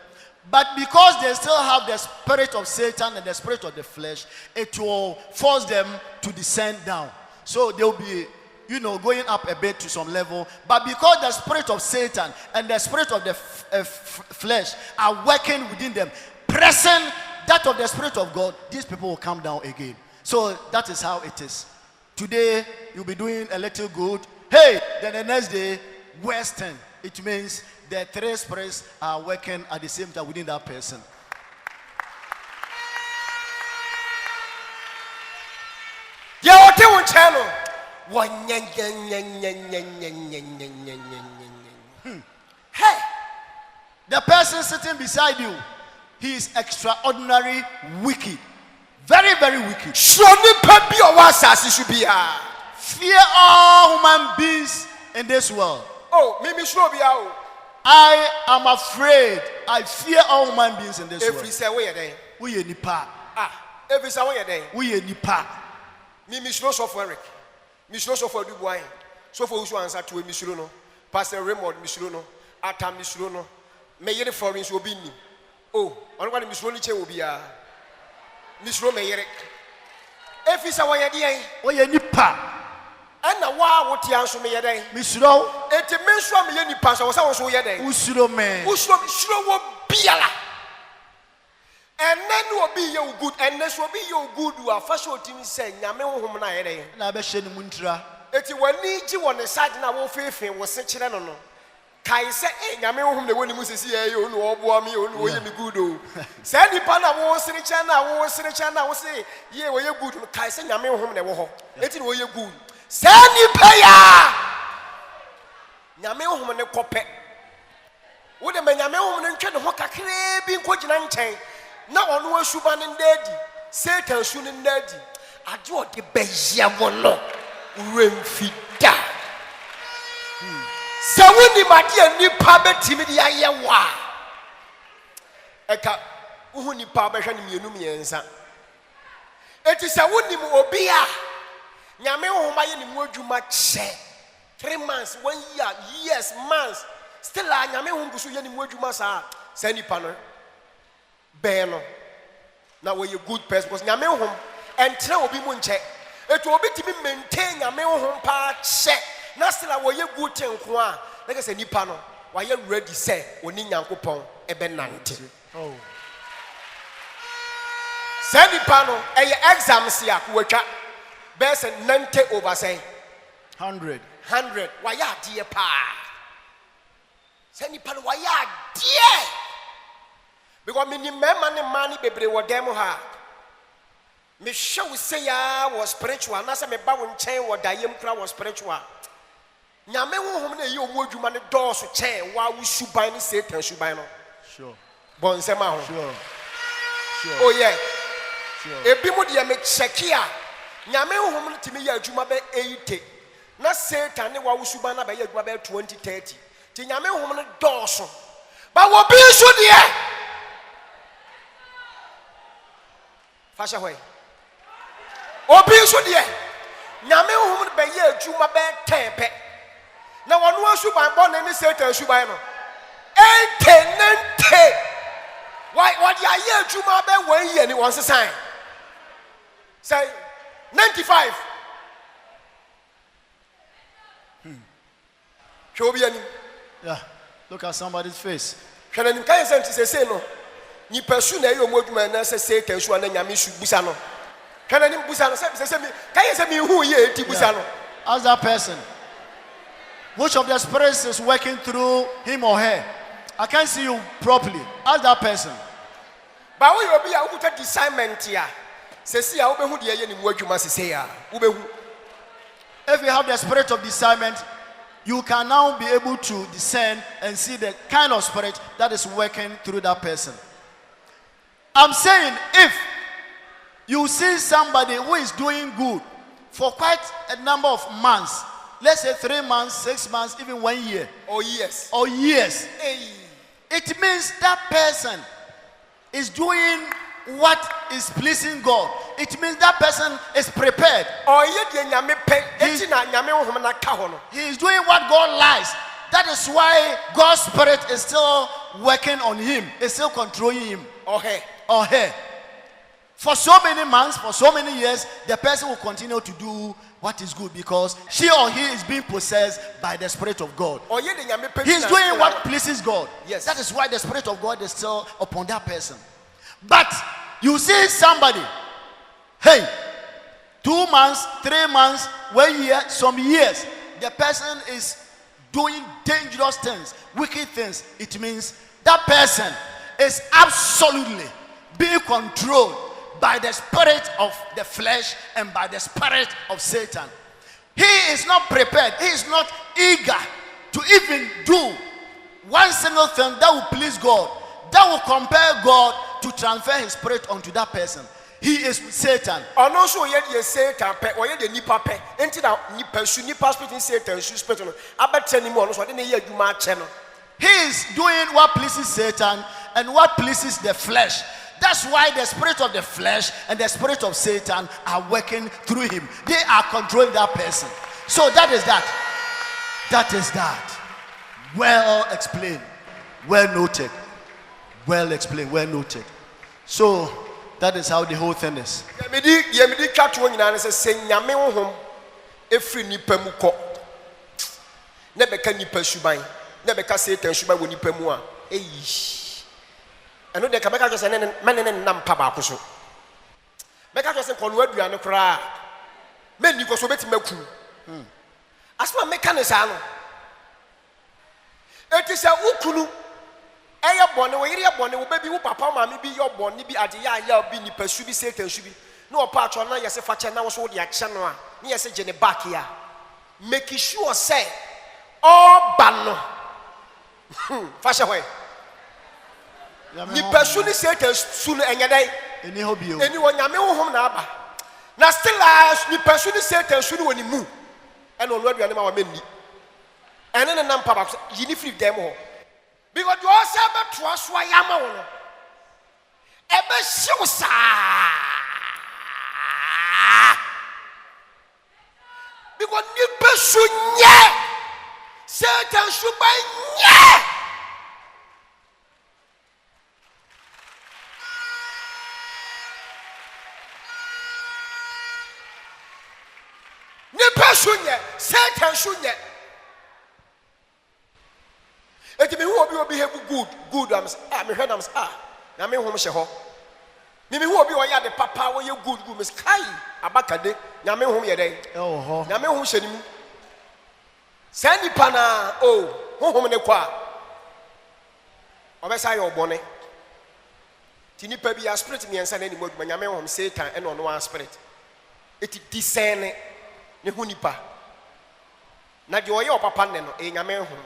But because they still have the spirit of Satan and the spirit of the flesh, it will force them to descend down. So they will be, going up a bit to some level. But because the spirit of Satan and the spirit of the flesh are working within them, pressing that of the Spirit of God, these people will come down again. So that is how it is. Today, you'll be doing a little good. Hey, then the next day, Western. It means the three spirits are working at the same time within that person. Hey, the person sitting beside you, he is extraordinary wicked. Very, very wicked. Fear all human beings in this world. I am afraid. I fear all human beings in this world. We are nipa. We are nipa. Pastor Raymond Mishrono, Atam Mishrono, Mayor Florence Obinim'S. Oh, I don't want Mishrono Chewobia. Mishro Mayer. If it's a way a day, or your nipa. And a wow, what you answer me a day. Mishro, it's a menstrual million pass. I was also a day. Usro man. Usro will be a la. And then will be your good, and this will be your good. You are first what you say, Yamel Humana. Nabeshan Muntra. It's when need you on the side and I won't fail was such a no. Kai said, Yamel Hum, the one who says, you know, me, you me good. Sandy Pana was in a channel, was say, ye were you good. Kai said, Yamel Hum, the war. It's where you good. Sandy Paya Yamel Hum and the copet. Would a man Yamel Hum and Chen Hoka being quite an unchain. Now on one Shuban and daddy, Satan soon and daddy. I do the Beziavono. Remfida. So when the Madia ni pabe timidia yawa. Eka uhuni pabe shani mienza. It is a wundi mu obia. Nyame uhuma ni mwojuma che. 3 months, 1 year, years, months. Still a nyame uhumbusu ni mwojuma sa. Seni pano. Beno. Now we a good person because nyame uhum and tell obi munche. It will be to be maintained a male home part check. Nasila, were you good ten qua? Like I said, Nipano, why you ready say, when in Yankopon, a benanti. Oh, Sandy Pano, a exams here, work up. Best and nante over say 100. Why ya dear pa? Sandy Pano, why ya dear? Because many money, baby, what demo ha. Me show say ya was spiritual. Nasa me ba won chain wa DIEU kra was spiritual. Nyame wo hom na ye omu adwuma ne dɔɔso chain wa wo suban ne Satan suban no. Sure. Bon sema ho. Sure. Oh yeah. Sure. Ebi mu de me check ya. Nyame wo hom timi ya adwuma be 80. na Satan ne wa usuba na ba ye adwuma ba 2030 ti nyame honhom no dɔɔso ba wo bi so deɛ fasha hwɛ obi so deɛ nyame honhom no ba ye adwuma ba 10 pɛ na wɔno asuban bɔ ne Satan asuban no ente why what ya ye adwuma ba 1 year ni wɔn sesan say 95 Yeah, look at somebody's face. Hwɛ na kan sɛ nti sɛ no nipa su na ɛyɛ ɔmo adwuma na sɛ Satan su na nyame su busa no hwɛ na nim busa no sɛ mi kan sɛ mi hu ye eti busa no. Ask that person, which of the spirits is working through him or her? I can't see you properly. Ask that person. Ba wo yɛ obi a wokuta discernment ya sɛ si a wobehu deɛ ɛyɛ ne mu adwuma sɛ ya wobehu. If you have the spirit of discernment, you can now be able to discern and see the kind of spirit that is working through that person. I'm saying if you see somebody who is doing good for quite a number of months, let's say 3 months, 6 months, even 1 year. Or years. Hey. It means that person is doing what is pleasing God. It means that person is prepared. He is doing what God likes. That is why God's spirit is still working on him, is still controlling him or her. For so many months, for so many years, the person will continue to do what is good because she or he is being possessed by the Spirit of God. He is doing what pleases God. Yes. That is why the Spirit of God is still upon that person. But you see somebody, hey, 2 months, 3 months, 1 year, some years, the person is doing dangerous things, wicked things. It means that person is absolutely being controlled by the spirit of the flesh and by the spirit of Satan. He is not prepared. He is not eager to even do one single thing that will please God, that will compel God to transfer his spirit onto that person. He is Satan. And also, Satan, or the nipa pe, enti na nipa spirit in Satan, spirit no. About 10 more, so I didn't hear you much channel. He is doing what pleases Satan and what pleases the flesh. That's why the spirit of the flesh and the spirit of Satan are working through him. They are controlling that person. So that is that. That is that. Well explained. Well noted. Well explained. Well noted. So that is how the whole thing is. Yemidi katwo nyina ne se nyame honhom efri nipa mu kɔ. Ne beka nipa suban. Ne beka Satan suban wɔ nipa mu a. Eyi. Eno de ka beka jo se ne nam pa ba ko so. Beka jo se kɔno aduane kora. Men ni ko so beti maku. Asma meka ne sa no. Eti se ukunu eye bone wo yire bone wo baby wo papa ma me bi yo bone bi ade ya bi ni pasu bi Satan su bi no opa atwa na yese fa che na wo so de ache no a ne yese je ne back ya make sure say all ban no fa she hoy ni pasu ni Satan su no enye dai eni ho bi o eni wo nyame honhom na aba na still as ni pasu ni Satan su no woni mu e no no aduane ma wa menni ene ne nam pa ba yini free dem ho. Because you also have to trust why I'm on. Ebe shosa. Because you pursue nye. Satan should buy nye. You pursue nye. Satan should nye. Eti me hu obi behave good am me hwe am na me hom hye ho me hu obi o ya de papa wo ye good me kai abakade na me hom ye den ho na me hom hye ni mu sani pana hom ne kwa obesa ye obone ti nipa bi ya spirit me ensa na ni moduma nya me hom Satan e no no one spirit eti discern ne hu nipa na de o ye o papa ne no nya me hom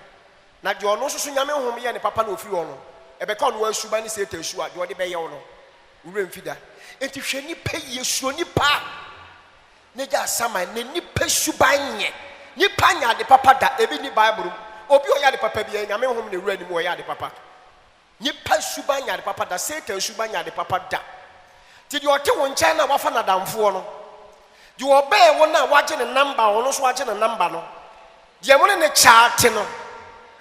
na de ono so nyame honhom ye ne papa na ofiri ono ebe ka ono asuba ni Satan asu a de ode be ye ono wure mfida enti hwe ni pa yesuo ni pa ne ja sama ne ni pa suba nye nipa nya de papa da ebi ni bible obi o ya de papa bi nyame hom ne wura ni mo ya de papa nipa suba nya de papa da satan suba nya de papa da ti de ote won nkyɛn na wafa na damfo no de obey wo na waje ne number wo no so waje ne number no de mo ne chart no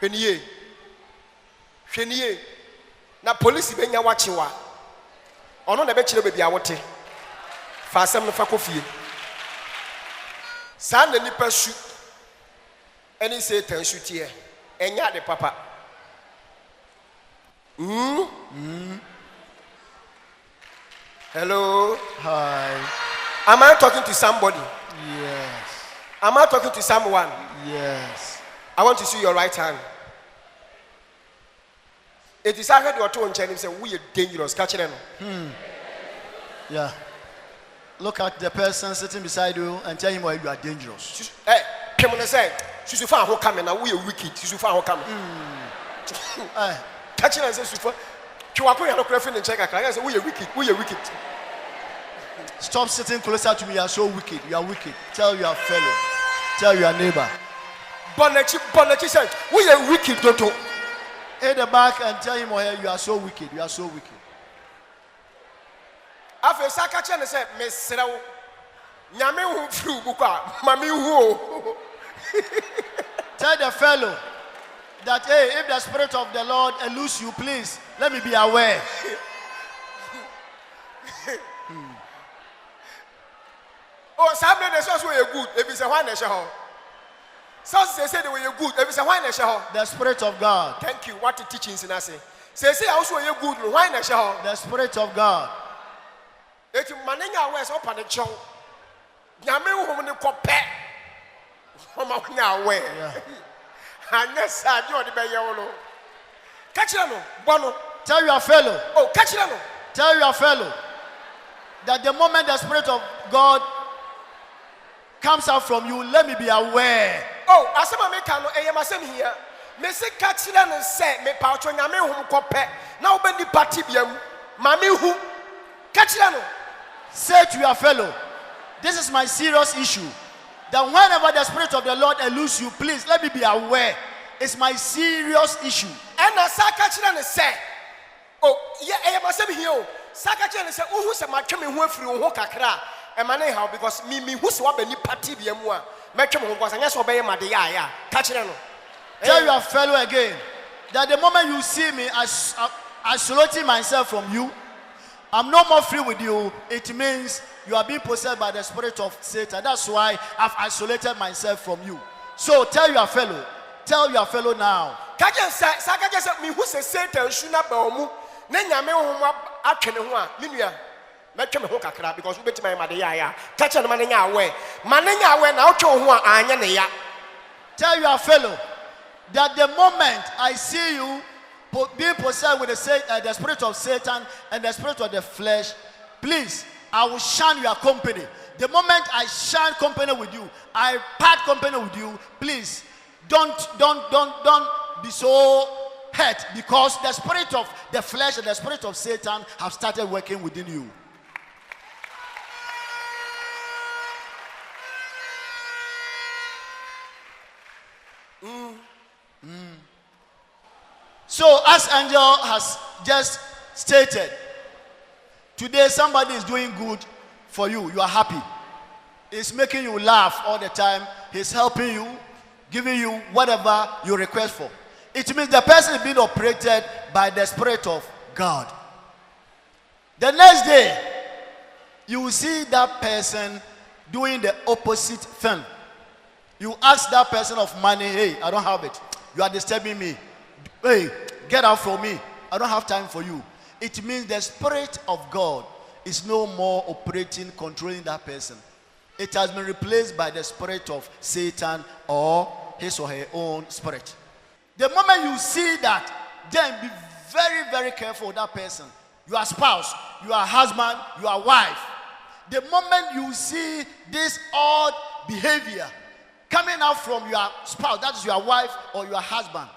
hwenie na police benya wachewa ono na be kire bebi awote fa asem no fa kofie sa na nipa su eni satan su tie enya de papa Hello. Hi. Am I talking to somebody? Yes. Am I talking to someone? Yes. I want to see your right hand. It is I heard your tone and say we are dangerous. Catch them. Yeah. Look at the person sitting beside you and tell him why you are dangerous. Hey, come on, say. She's far who coming now. We are wicked. She's far who coming. Catch him and say, "Super." You are putting a crafting and check. I say, we are wicked. We are wicked. Stop sitting closer to me. You are so wicked. You are wicked. Tell your fellow. Tell your neighbor. Bonechi said, we are wicked, Toto. Hit the back and tell him or her, you are so wicked. You are so wicked. After Sakacha and said, Miss Sero, Nyame flew Buka, Mammy who. Tell the fellow that, hey, if the Spirit of the Lord eludes you, please let me be aware. Oh, some of the sauce were good. If it's a one nation hall. Sauce they say they were good. If it's a one nation hall. The Spirit of God. Thank you. What the teachings in us say. Say also you good. Why nation hall? The Spirit of God. It's manenya west up on the chong. Nyame wo ne kope. Mama nya we. Anya sa di odi be ye wo no. Catch no. Bono. Tell your fellow. Oh, catch no. Tell your fellow that the moment the Spirit of God comes out from you, let me be aware. Oh, asema me kan no eyem asem here. Me se catch no say me pa otwo nyame hom kope. Na wo be ni party biam. Ma me hu. Catch no. Say to your fellow, this is my serious issue. That whenever the Spirit of the Lord eludes you, please let me be aware. It's my serious issue. And a Sakachina say, oh, yeah, I am a same here. Sakachina say, oh, who's a match me who free Hokakra, and my name how because me who's what any party be a more. Make him who was, and yes, obey my dear. Catch it. Tell your fellow again that the moment you see me isolating myself from you, I'm no more free with you. It means you are being possessed by the spirit of Satan. That's why I've isolated myself from you. So tell your fellow now. Kaja say me who say Satan should not be omu. Nenya me ho atwene ho a menua metwe me ho kakra because we betima ma de ya. Kacha no manenya awe. Manenya awe na otwe ho a anya ne ya. Tell your fellow that the moment I see you being possessed with the spirit of Satan and the spirit of the flesh, please, I will shun your company. The moment I shun company with you, I part company with you, please, don't be so hurt because the spirit of the flesh and the spirit of Satan have started working within you. So, as Angel has just stated, today somebody is doing good for you. You are happy. He's making you laugh all the time. He's helping you, giving you whatever you request for. It means the person is being operated by the Spirit of God. The next day, you will see that person doing the opposite thing. You ask that person of money, hey, I don't have it. You are disturbing me. Hey, get out from me. I don't have time for you. It means the Spirit of God is no more operating, controlling that person. It has been replaced by the spirit of Satan or his or her own spirit. The moment you see that, then be very, very careful with that person. Your spouse, your husband, your wife. The moment you see this odd behavior coming out from your spouse, that is your wife or your husband,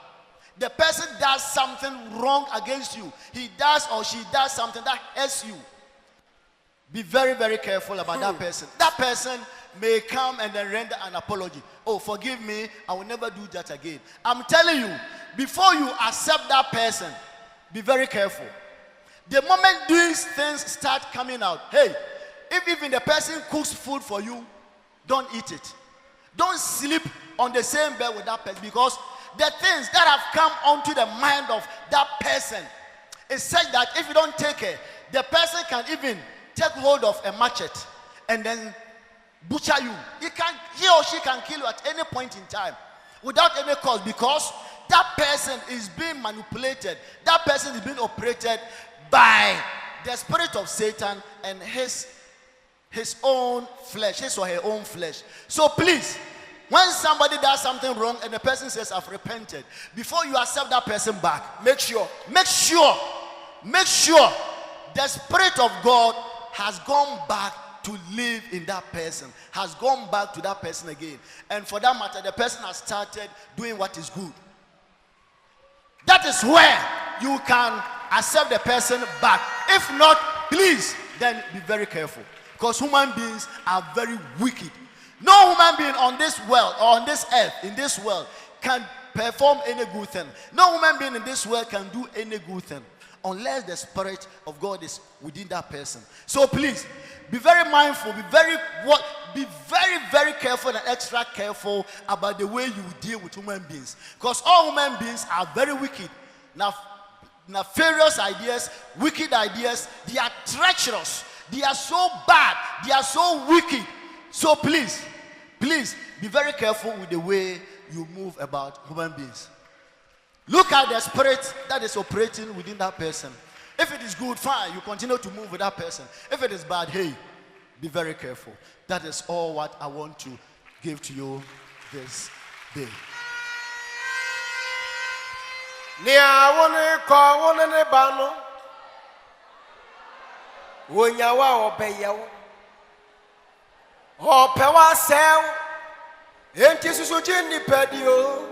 the person does something wrong against you. He does or she does something that hurts you. Be very, very careful about that person. That person may come and then render an apology. Oh, forgive me, I will never do that again. I'm telling you, before you accept that person, be very careful. The moment these things start coming out, hey, if even the person cooks food for you, don't eat it. Don't sleep on the same bed with that person, because the things that have come onto the mind of that person is such that if you don't take care, the person can even take hold of a machete and then butcher you. He or she can kill you at any point in time without any cause, because that person is being manipulated. That person is being operated by the spirit of Satan and his own flesh, his or her own flesh. So please, when somebody does something wrong and the person says, I've repented, before you accept that person back, make sure the Spirit of God has gone back to live in that person, has gone back to that person again. And for that matter, the person has started doing what is good. That is where you can accept the person back. If not, please, then be very careful. Because human beings are very wicked. No human being on this world or on this earth, in this world, can perform any good thing. No human being in this world can do any good thing unless the Spirit of God is within that person. So please, be very mindful, be very, very careful and extra careful about the way you deal with human beings. Because all human beings are very wicked. Nefarious ideas, wicked ideas, they are treacherous. They are so bad. They are so wicked. So please, be very careful with the way you move about human beings. Look at the spirit that is operating within that person. If it is good, fine, you continue to move with that person. If it is bad, hey, be very careful. That is all what I want to give to you this day. Opewa sel enti susuji nipedio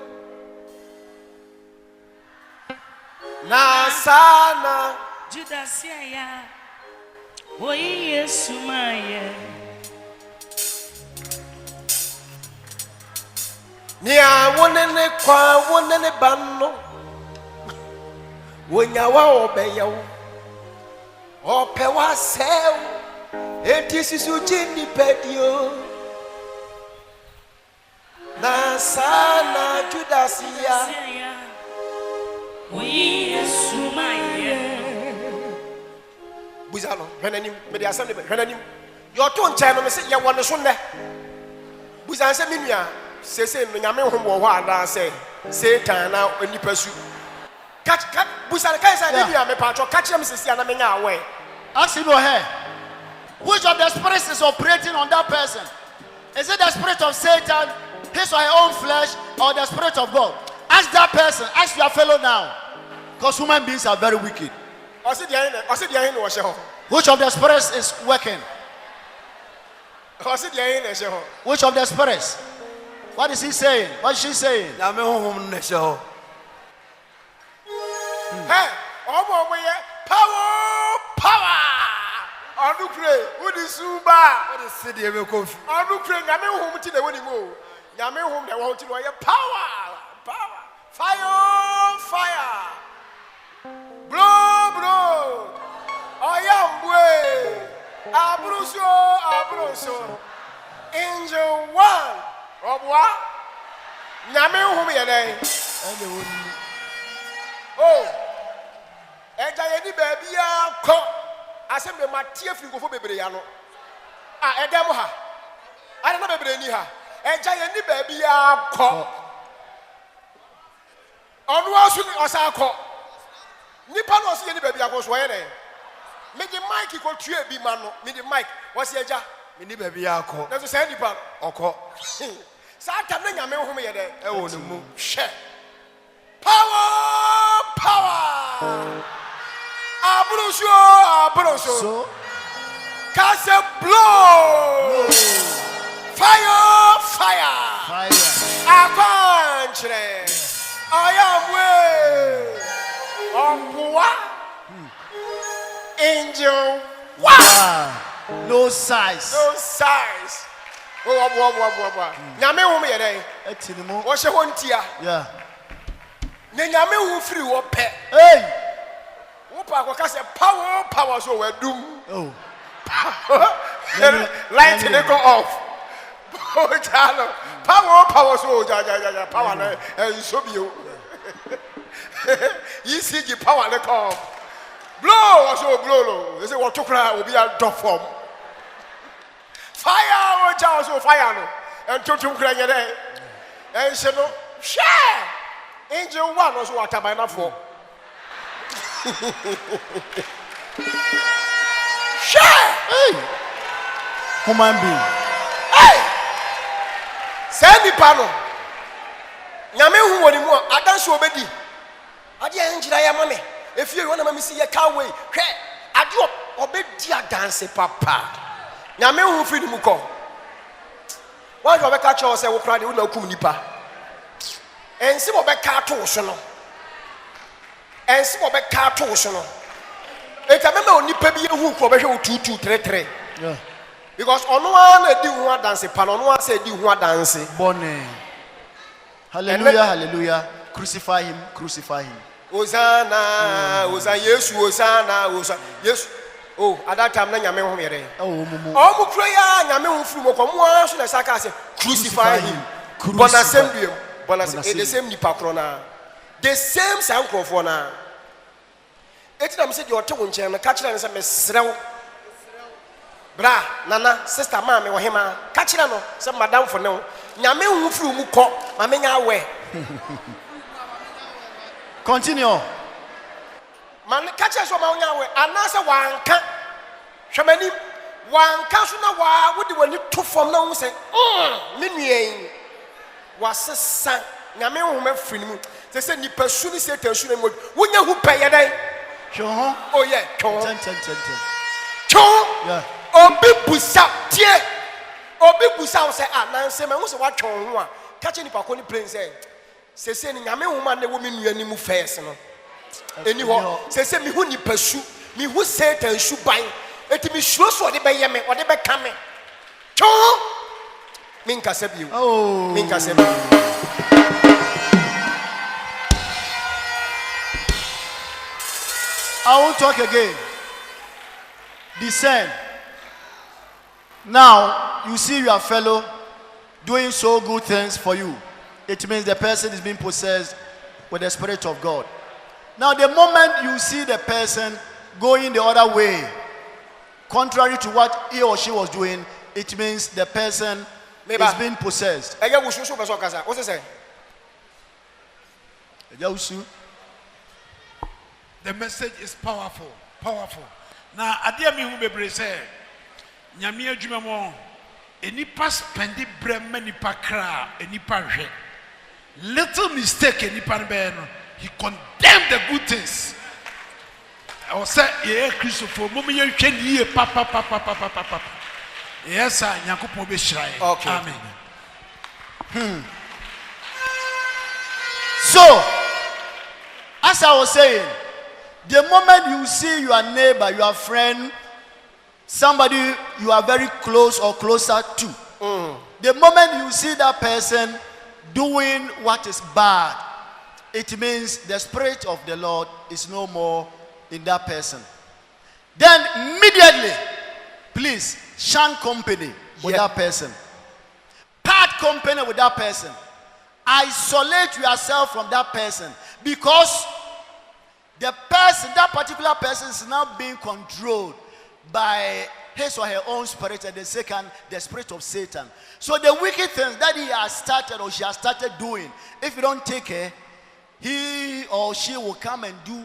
na sana Judasia ya oyi Yesu maye ni awonene kwa wonene banno wonyawa obeyawo opewa sel enti susuji nipedio na sana Judasia oyi Yesu maye Buzalo hwenanim me de asem de hwenanim yo to nchen no me se ye wone so ne buzan se menua sese no nyame hom wo ho ada se Satan na onipa su catch buzan kai say menua me patro catch am sese ana me nya awe ask him your hair. Which of the spirits is operating on that person? Is it the spirit of Satan, his or her own flesh, or the Spirit of God? Ask that person. Ask your fellow now. Because human beings are very wicked. Which of the spirits is working? Which of the spirits? What is he saying? What is she saying? Hey, power. Anu pray, who the suba? What is city ever coffee? Anu pray, nyame home ti the woni mo. Nyame home the won ti no power. Fire. Blow. Oyambwe. Abruso. Angel 1. Obwa. Nyame home ye den. Oh. Eja ye ni baby ya ko. Asem de matie frigofo bebre ya no edem ha ana na bebre ni ha eja ye ni ba bia ko onu asu ni osa ko nipa no osi ye ni ba bia ko so ye ne me di mic ko tue bi ma no me di mic wasi eja me ni ba bia ko na so say nipa okọ satan na nyame ho me ye de e wo ne mu hwe power Abroso. So, cast a blow. Fire. Apanchre. I am way. Angel. No size. Oh, Nyame home yere. Etinimo. Wo she ho ntia. Yeah. Nyame hu free wo pe. Hey. Wo pa ko ka se power so we dum. Oh. Light they go off. Oh, chalo. Power so ja power na so bio. You see the power they come. Blow so blow. They say what to cry will be a drop form. Fire oh ja so fire no. And totum cry there. And say no share. Angel one also what am I for? Share. Hey. Human being. Hey. Say nipa no. Nyame hu woni mu adanse obedi. Ade enjira ya mame. Efie yo na mame si ye ka we. Hwe ade obedi adanse papa. Nyame hu firi mu ko. Wa jo be ka cho se wo kra de wo na kum nipa. Ensi wo be ka to so no. Ensi wo be ka to so no. Eta meme onipa bi ehu ko be hwe 2233. Yeah. Because ono na di hu adanse pa no ono say di hu adanse. Bonne. Hallelujah, hallelujah. Crucify him, crucify him. Hosanna, Hosanna, Yesu, Hosanna, Hosanna. Yes. Oh, at that time, Nyame home yere. Oh, mumu. Oh, mu prayer, Nyame home fu mo ko mo so na saka say crucify him. Bona same bona the same nipa kro na. The same sankrofo na. Eti na me say the ote wo nchen na ka kire na say me serew. Bra, nana, sister mama wo hema. Ka kire no say madam for no. Nyame hu furu mu ko, ma me nya we. Continue. Man catch us on your way, and answer one can. Shamani, one castle now, what do you two from now? Say, Minion was a son, Yame woman free. They said, you pursue the set and shoot him. When you who pay a day? Oh, yeah, 10. Yeah. Oh, big busa, dear. Oh, big busa say, Nancy, man, what's a watch on one. Catching the Paconi plane say, saying, Yame woman, the woman you any move face. Anyhow, say me who ni pursue, me who say and shoot by it me sure so they buy me or they be coming. Cho Minka Sebu. Oh, Minka Sebu. I won't talk again. Descend. Now, you see your fellow doing so good things for you. It means the person is being possessed with the Spirit of God. Now, the moment you see the person going the other way, contrary to what he or she was doing, it means the person is being possessed. What's it say? The message is powerful, powerful. Now, adia mi hu bebre say, nyame adwuma mo, enipa spendi brema nipa kra, enipa hwe. Little mistake enipa nbe no, he condemned the good things. I was say, yeah, Christopher, mommy, you can hear papa. Yes, sir, Yankupon be shy. Okay. Amen. So, as I was saying, the moment you see your neighbor, your friend, somebody you are very close or closer to, the moment you see that person doing what is bad, it means the Spirit of the Lord is no more in that person. Then immediately, please shun company with that person. Part company with that person. Isolate yourself from that person, because the person, that particular person, is now being controlled by his or her own spirit, and the second, the spirit of Satan. So the wicked things that he has started or she has started doing, if you don't take care, he or she will come and do.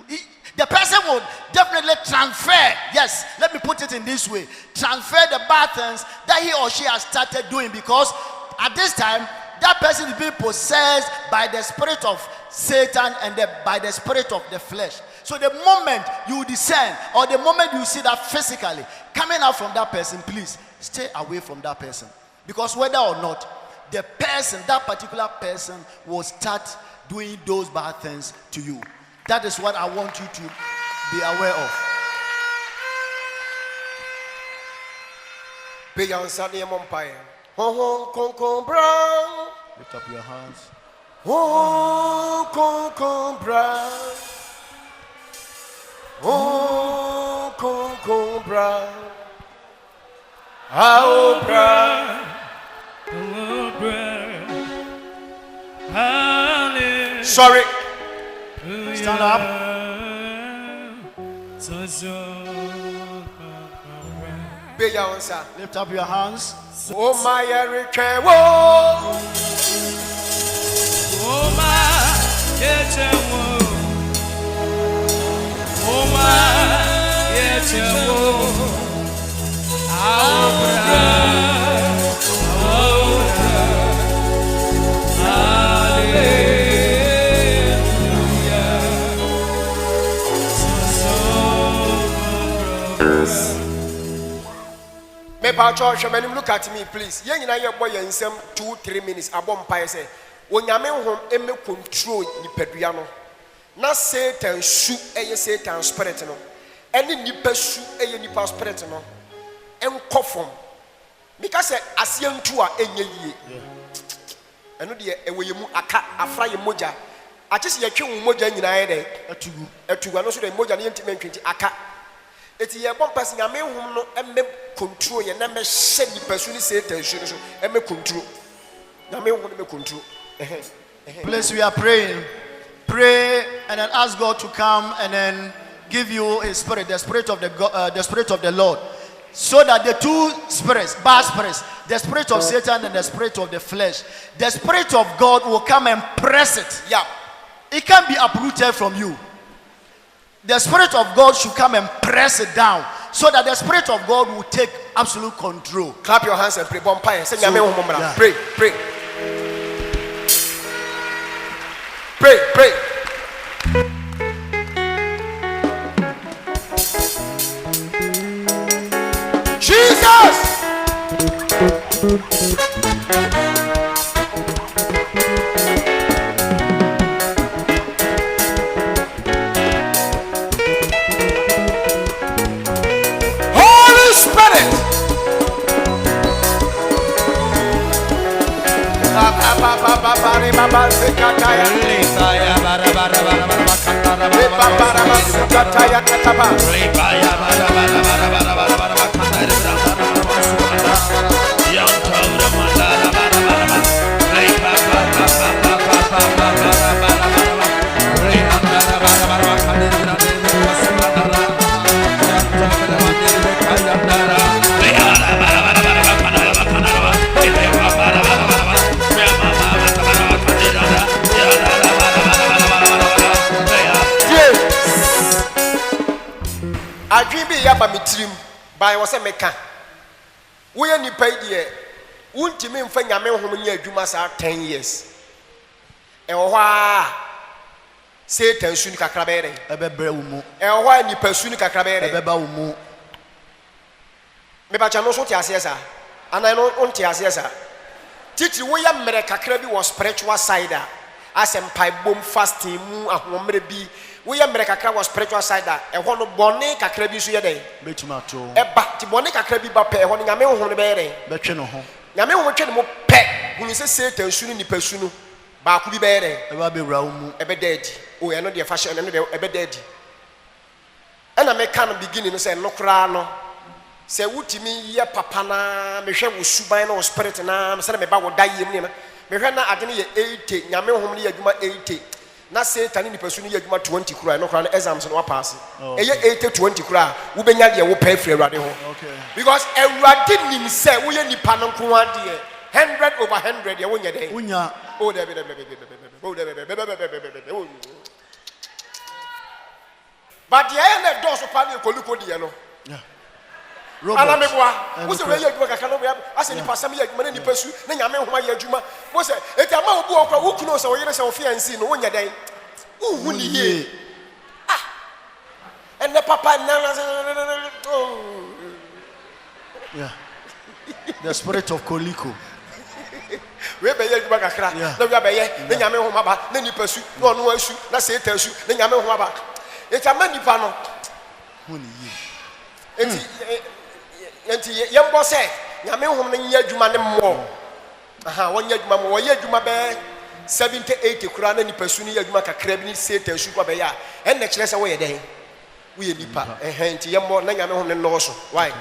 The person will definitely transfer. Yes, let me put it in this way: transfer the bad things that he or she has started doing, because at this time that person is being possessed by the spirit of Satan and by the spirit of the flesh. So the moment you discern, or the moment you see that physically coming out from that person, please stay away from that person, because whether or not the person, that particular person, will start doing those bad things to you. That is what I want you to be aware of. Oh, concombra. Lift up your hands. Oh, concombra. Oh, concombra. Aobra. Sorry. Stand up. Lift up your hands. Oh my return. Oh my oh look at me, please. Young and I boy in some 2-3 minutes. I won't pay say. When you mean home, emme control ni peduano. Na Satan shoot a Satan spirit no. Any nipa shoot a nipa spirit no. En kofom. Because as young to a enye ye. And no dear away mu aka afra ye moja. I just ye kill moja in I to no so the moja intimate aka. It's a one person, I may no and control your number, send the person Satan should and make control. I may want to make control. Please, we are praying. Pray and then ask God to come and then give you His Spirit, the Spirit of the Lord, so that the two spirits, bad spirits, the spirit of Satan and the spirit of the flesh, the Spirit of God will come and press it. Yeah, it can be uprooted from you. The Spirit of God should come and press it down, so that the Spirit of God will take absolute control. Clap your hands and pray. Yeah. Pray, pray. Pray, pray. Jesus! Holy Spirit! I dream be yaba mitrim by was a meka. We any pay dear. Won't you mean for Yamen whom you do must 10 years? And why Satan soon cacrabere, a bebreumu, and why you pursue cacrabere, a bebaumu. Maybe I know what Tiasiasa, and I know on Tiasiasa. Titi William Mercacrabi was spiritual cider, as a pipe boom fasting, a home be. We are Mercacra was spiritual cider, and one of Bonnet Cacrabi Suede, Betmato, a bat Bonnet Cacrabi Bape, one Yamen home bere, Betcheno, Yamen will tell more pet, when you say Satan soon in the person, Baku bere, a rabbi Raumu, a bed dead, oh, I know the fashion and a bed dead. And I make kind of beginning to say, no crano. Say, what to me, ya papana, Michelle was subine or spirit and I'm saying about what die in him. Mirana, I didn't 80, Yamen home near 80. Na Satan in the person you 20 cry, no crown exams and pass. A year 80-20 cry, we be not your pay for radio. Because a radin himself, we any panon kuan dear 100 over 100, you win your day. Unya, oh, but the end of doors of Pali Coluco Diano. Alameboa, who's the way you work? I cannot have as any person, many person, then I know why you was it a man who knows our years of fiancé in 1 day. Who will ye? Ah, and the papa, yeah, the spirit of Coliko. We be yet back a crack. No, then I know about, then you pursue, no issue, let's say tells you, then I know about. It's a many panel. Young boss said, nyame hom no nya adwuma ne mmɔ aha wonya adwuma mo woyɛ adwuma bɛ 70 80 kura na nipa su ni adwuma kakra bi ni Satan su kwa bɛ ya ɛnna kyerɛ sɛ woyɛ dɛn woyɛ nipa nti yɛ mmɔ na nyame hom ne nnɔɔso why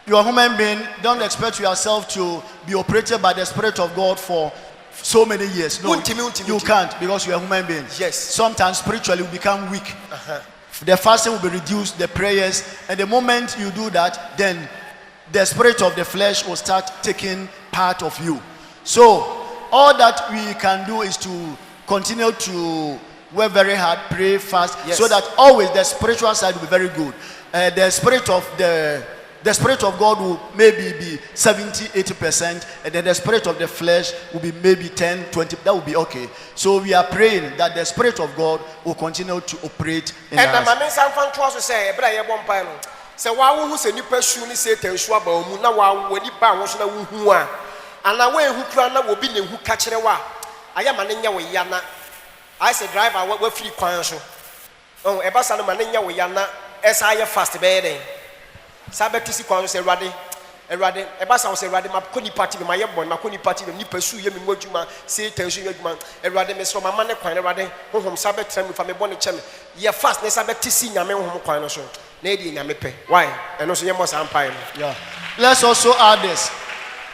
You are a human being. Don't expect yourself to be operated by the Spirit of God for so many years. No, you can't because you are a human being. Yes. Sometimes spiritually you become weak. The fasting will be reduced, the prayers, and the moment you do that, then the spirit of the flesh will start taking part of you. So all that we can do is to continue to work very hard, pray, fast, so that always the spiritual side will be very good. The spirit of God will maybe be 70-80%, and then the spirit of the flesh will be maybe 10-20%. That will be okay. So we are praying that the spirit of God will continue to operate in and us. Sɛ wawo hu sɛ nipa su ni Satan su aba mu na wawo nipa wo so na wo hu a ana wo ehu kura na wo bi na hu ka kyerɛ wa aya ma ne nya wo ya na I say driver wa free kwan so oh e ba sa no ma ne nya wo ya na esa ye fast be den sa be tisi kwan so sɛ Erade e ba sa wo sɛ Erade ma ko nipa ti ma ye bon ma ko nipa ti nipa su ye me mu adwuma Satan su ye adwuma Erade me so mama ne kwan Erade honhom sa be tra me fa me bɔ ne kyɛ me ye fast ne sa be tisi nyame honhom kwan no so. Why? Yeah. Let's also add this.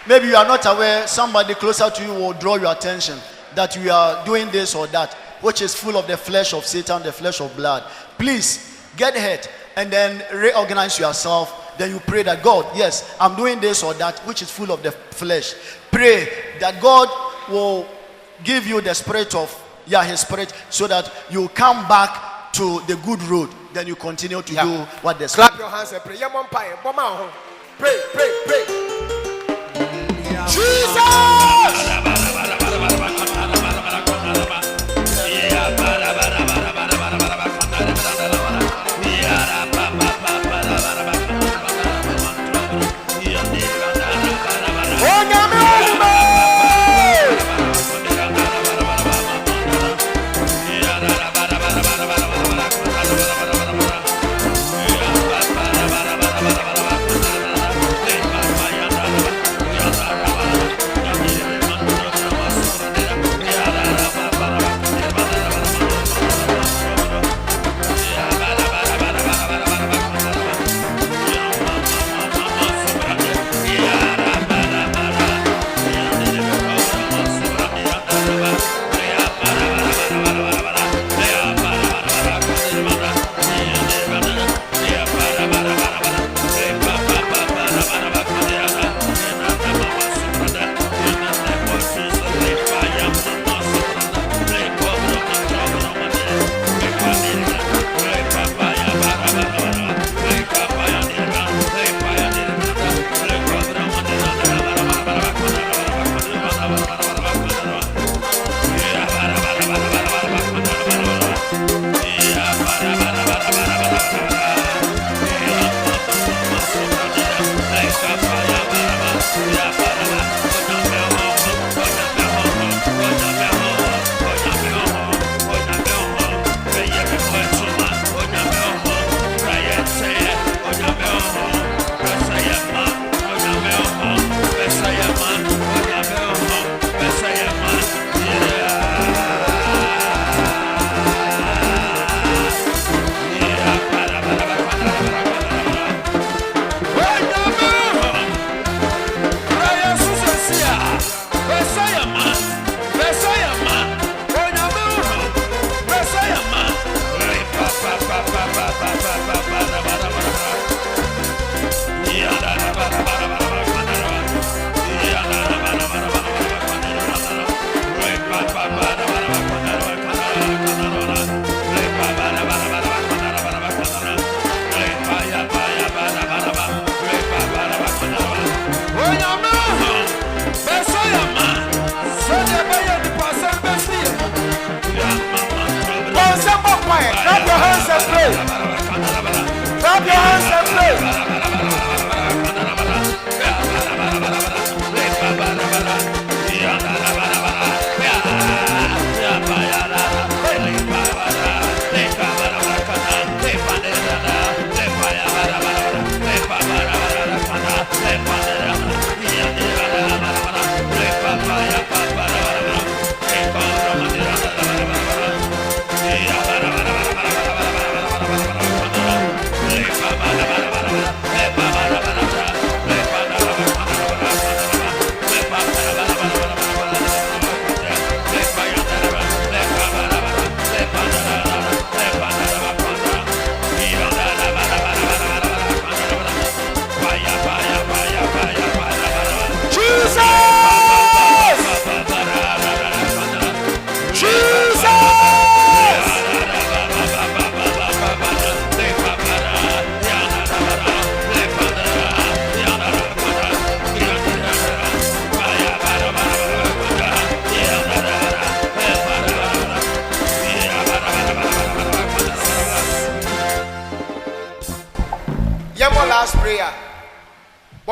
Maybe you are not aware, somebody closer to you will draw your attention that you are doing this or that, which is full of the flesh of Satan, the flesh of blood. Please get ahead and then reorganize yourself. Then you pray that God, yes, I'm doing this or that, which is full of the flesh. Pray that God will give you the spirit of, his spirit, so that you come back to the good road. Then you continue to do what the Clap your hands and pray. Pray, pray, pray. Jesus!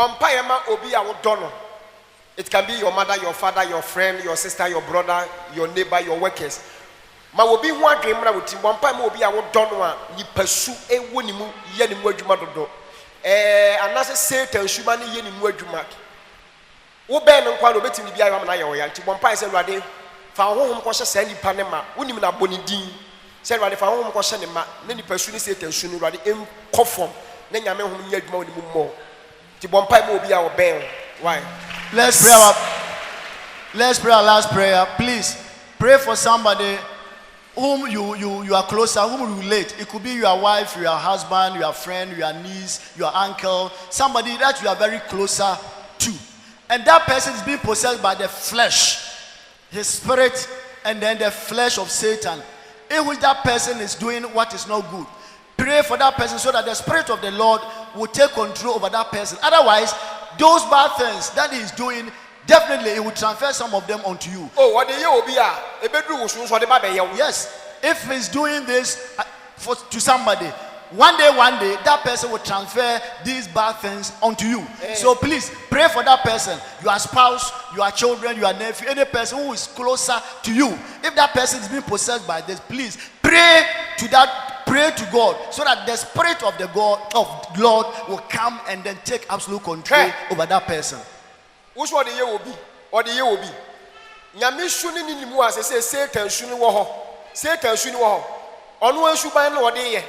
Bompayama obi a wodono. It can be your mother, your father, your friend, your sister, your brother, your neighbor, your workers. Ma obi ho adwemra woti bompayama obi a wodono a ni pasu ewo ni mu ye ni mu adwuma dodo. Anase Satan shuma ni ye ni mu adwuma. Wo ben nkwa no betimi bia yam na ye wo ya nti bompay se Awurade fa honhom ko hye sa nipa ne ma wonim na boni din se Awurade fa honhom ko hye ne ma na nipa su ni Satan su ni Awurade em kofom na nyame hom nya adwuma woni mu mo ti bompay ma obi a wo ben why. Let's pray our last prayer. Please pray for somebody whom you are closer, whom you relate. It could be your wife, your husband, your friend, your niece, your uncle, somebody that you are very closer to. And that person is being possessed by the flesh, his spirit, and then the flesh of Satan, in which that person is doing what is not good. Pray for that person so that the spirit of the Lord will take control over that person. Otherwise, those bad things that he is doing, definitely he will transfer some of them onto you. Oh, what the year will be yes, if he's doing this to somebody, one day that person will transfer these bad things onto you. So please pray for that person, your spouse, your children, your nephew, any person who is closer to you. If that person is being possessed by this, please pray to God so that the spirit of the Lord will come and then take absolute control over that person. Which what the year will be? Or the year will be? Nyame shuni ni mu as say Satan shuni wo ho. Satan shuni wo ho. Onu anshuban no de ye.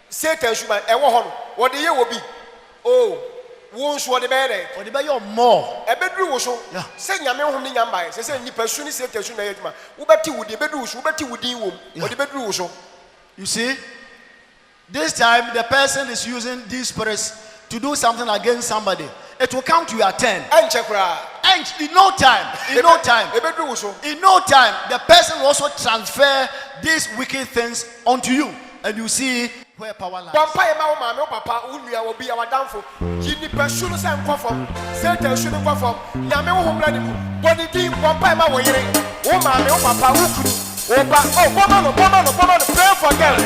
Satan shuban e wo ho no. What the year will be? Oh, won so de be there. For the be your more. E bedru wo so. Say nyame ho ni nyamba. Say nipa shuni Satan shuni na yeduma. Wo beti wo de bedru so, wo beti wo din wo. Wo de bedru wo so. You see? This time the person is using these spirits to do something against somebody. It will come to your turn. And in no time, the person will also transfer these wicked things onto you, and you see where power lies. Pray for them.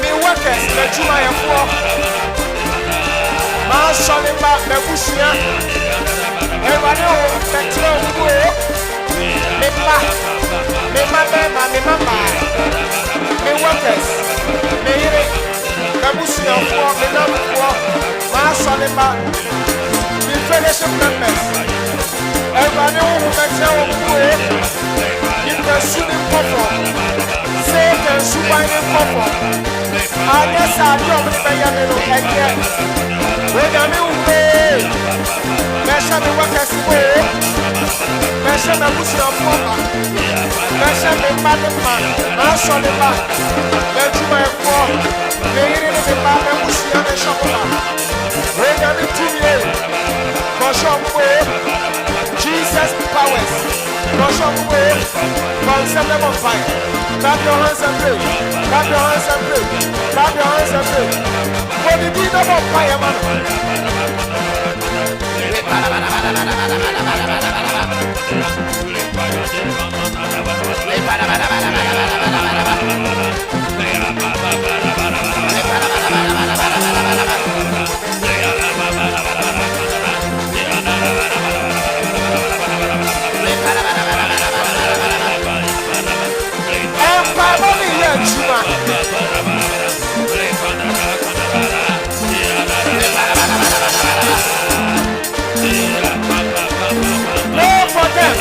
Me workers, the Juma and four. My son in back, the Bushia. Everybody home, the trail go. Me workers, me hear it. The Bushia four, the number four. My son in back, the fellowship members. Everybody home, the trail go. You pursue the perform. Satan Subai Papa. I guess I don't know again. When I'm away, Mesha the workers away, Mesha the Muslim Papa, Mesha the Madam Man, I saw the back, then to my war, they didn't the Madam Muslim and Shopper. When I'm in 2 years, for Shopway, Jesus powers. Rush up away from 7 of fire. Clap your hands and pray. Clap your hands and pray. Clap your hands and pray. What did you know about fire, Pray for them.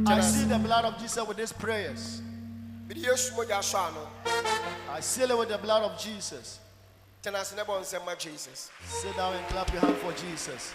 I see the blood of Jesus with these prayers. I seal it with the blood of Jesus. Sit down and clap your hand for Jesus.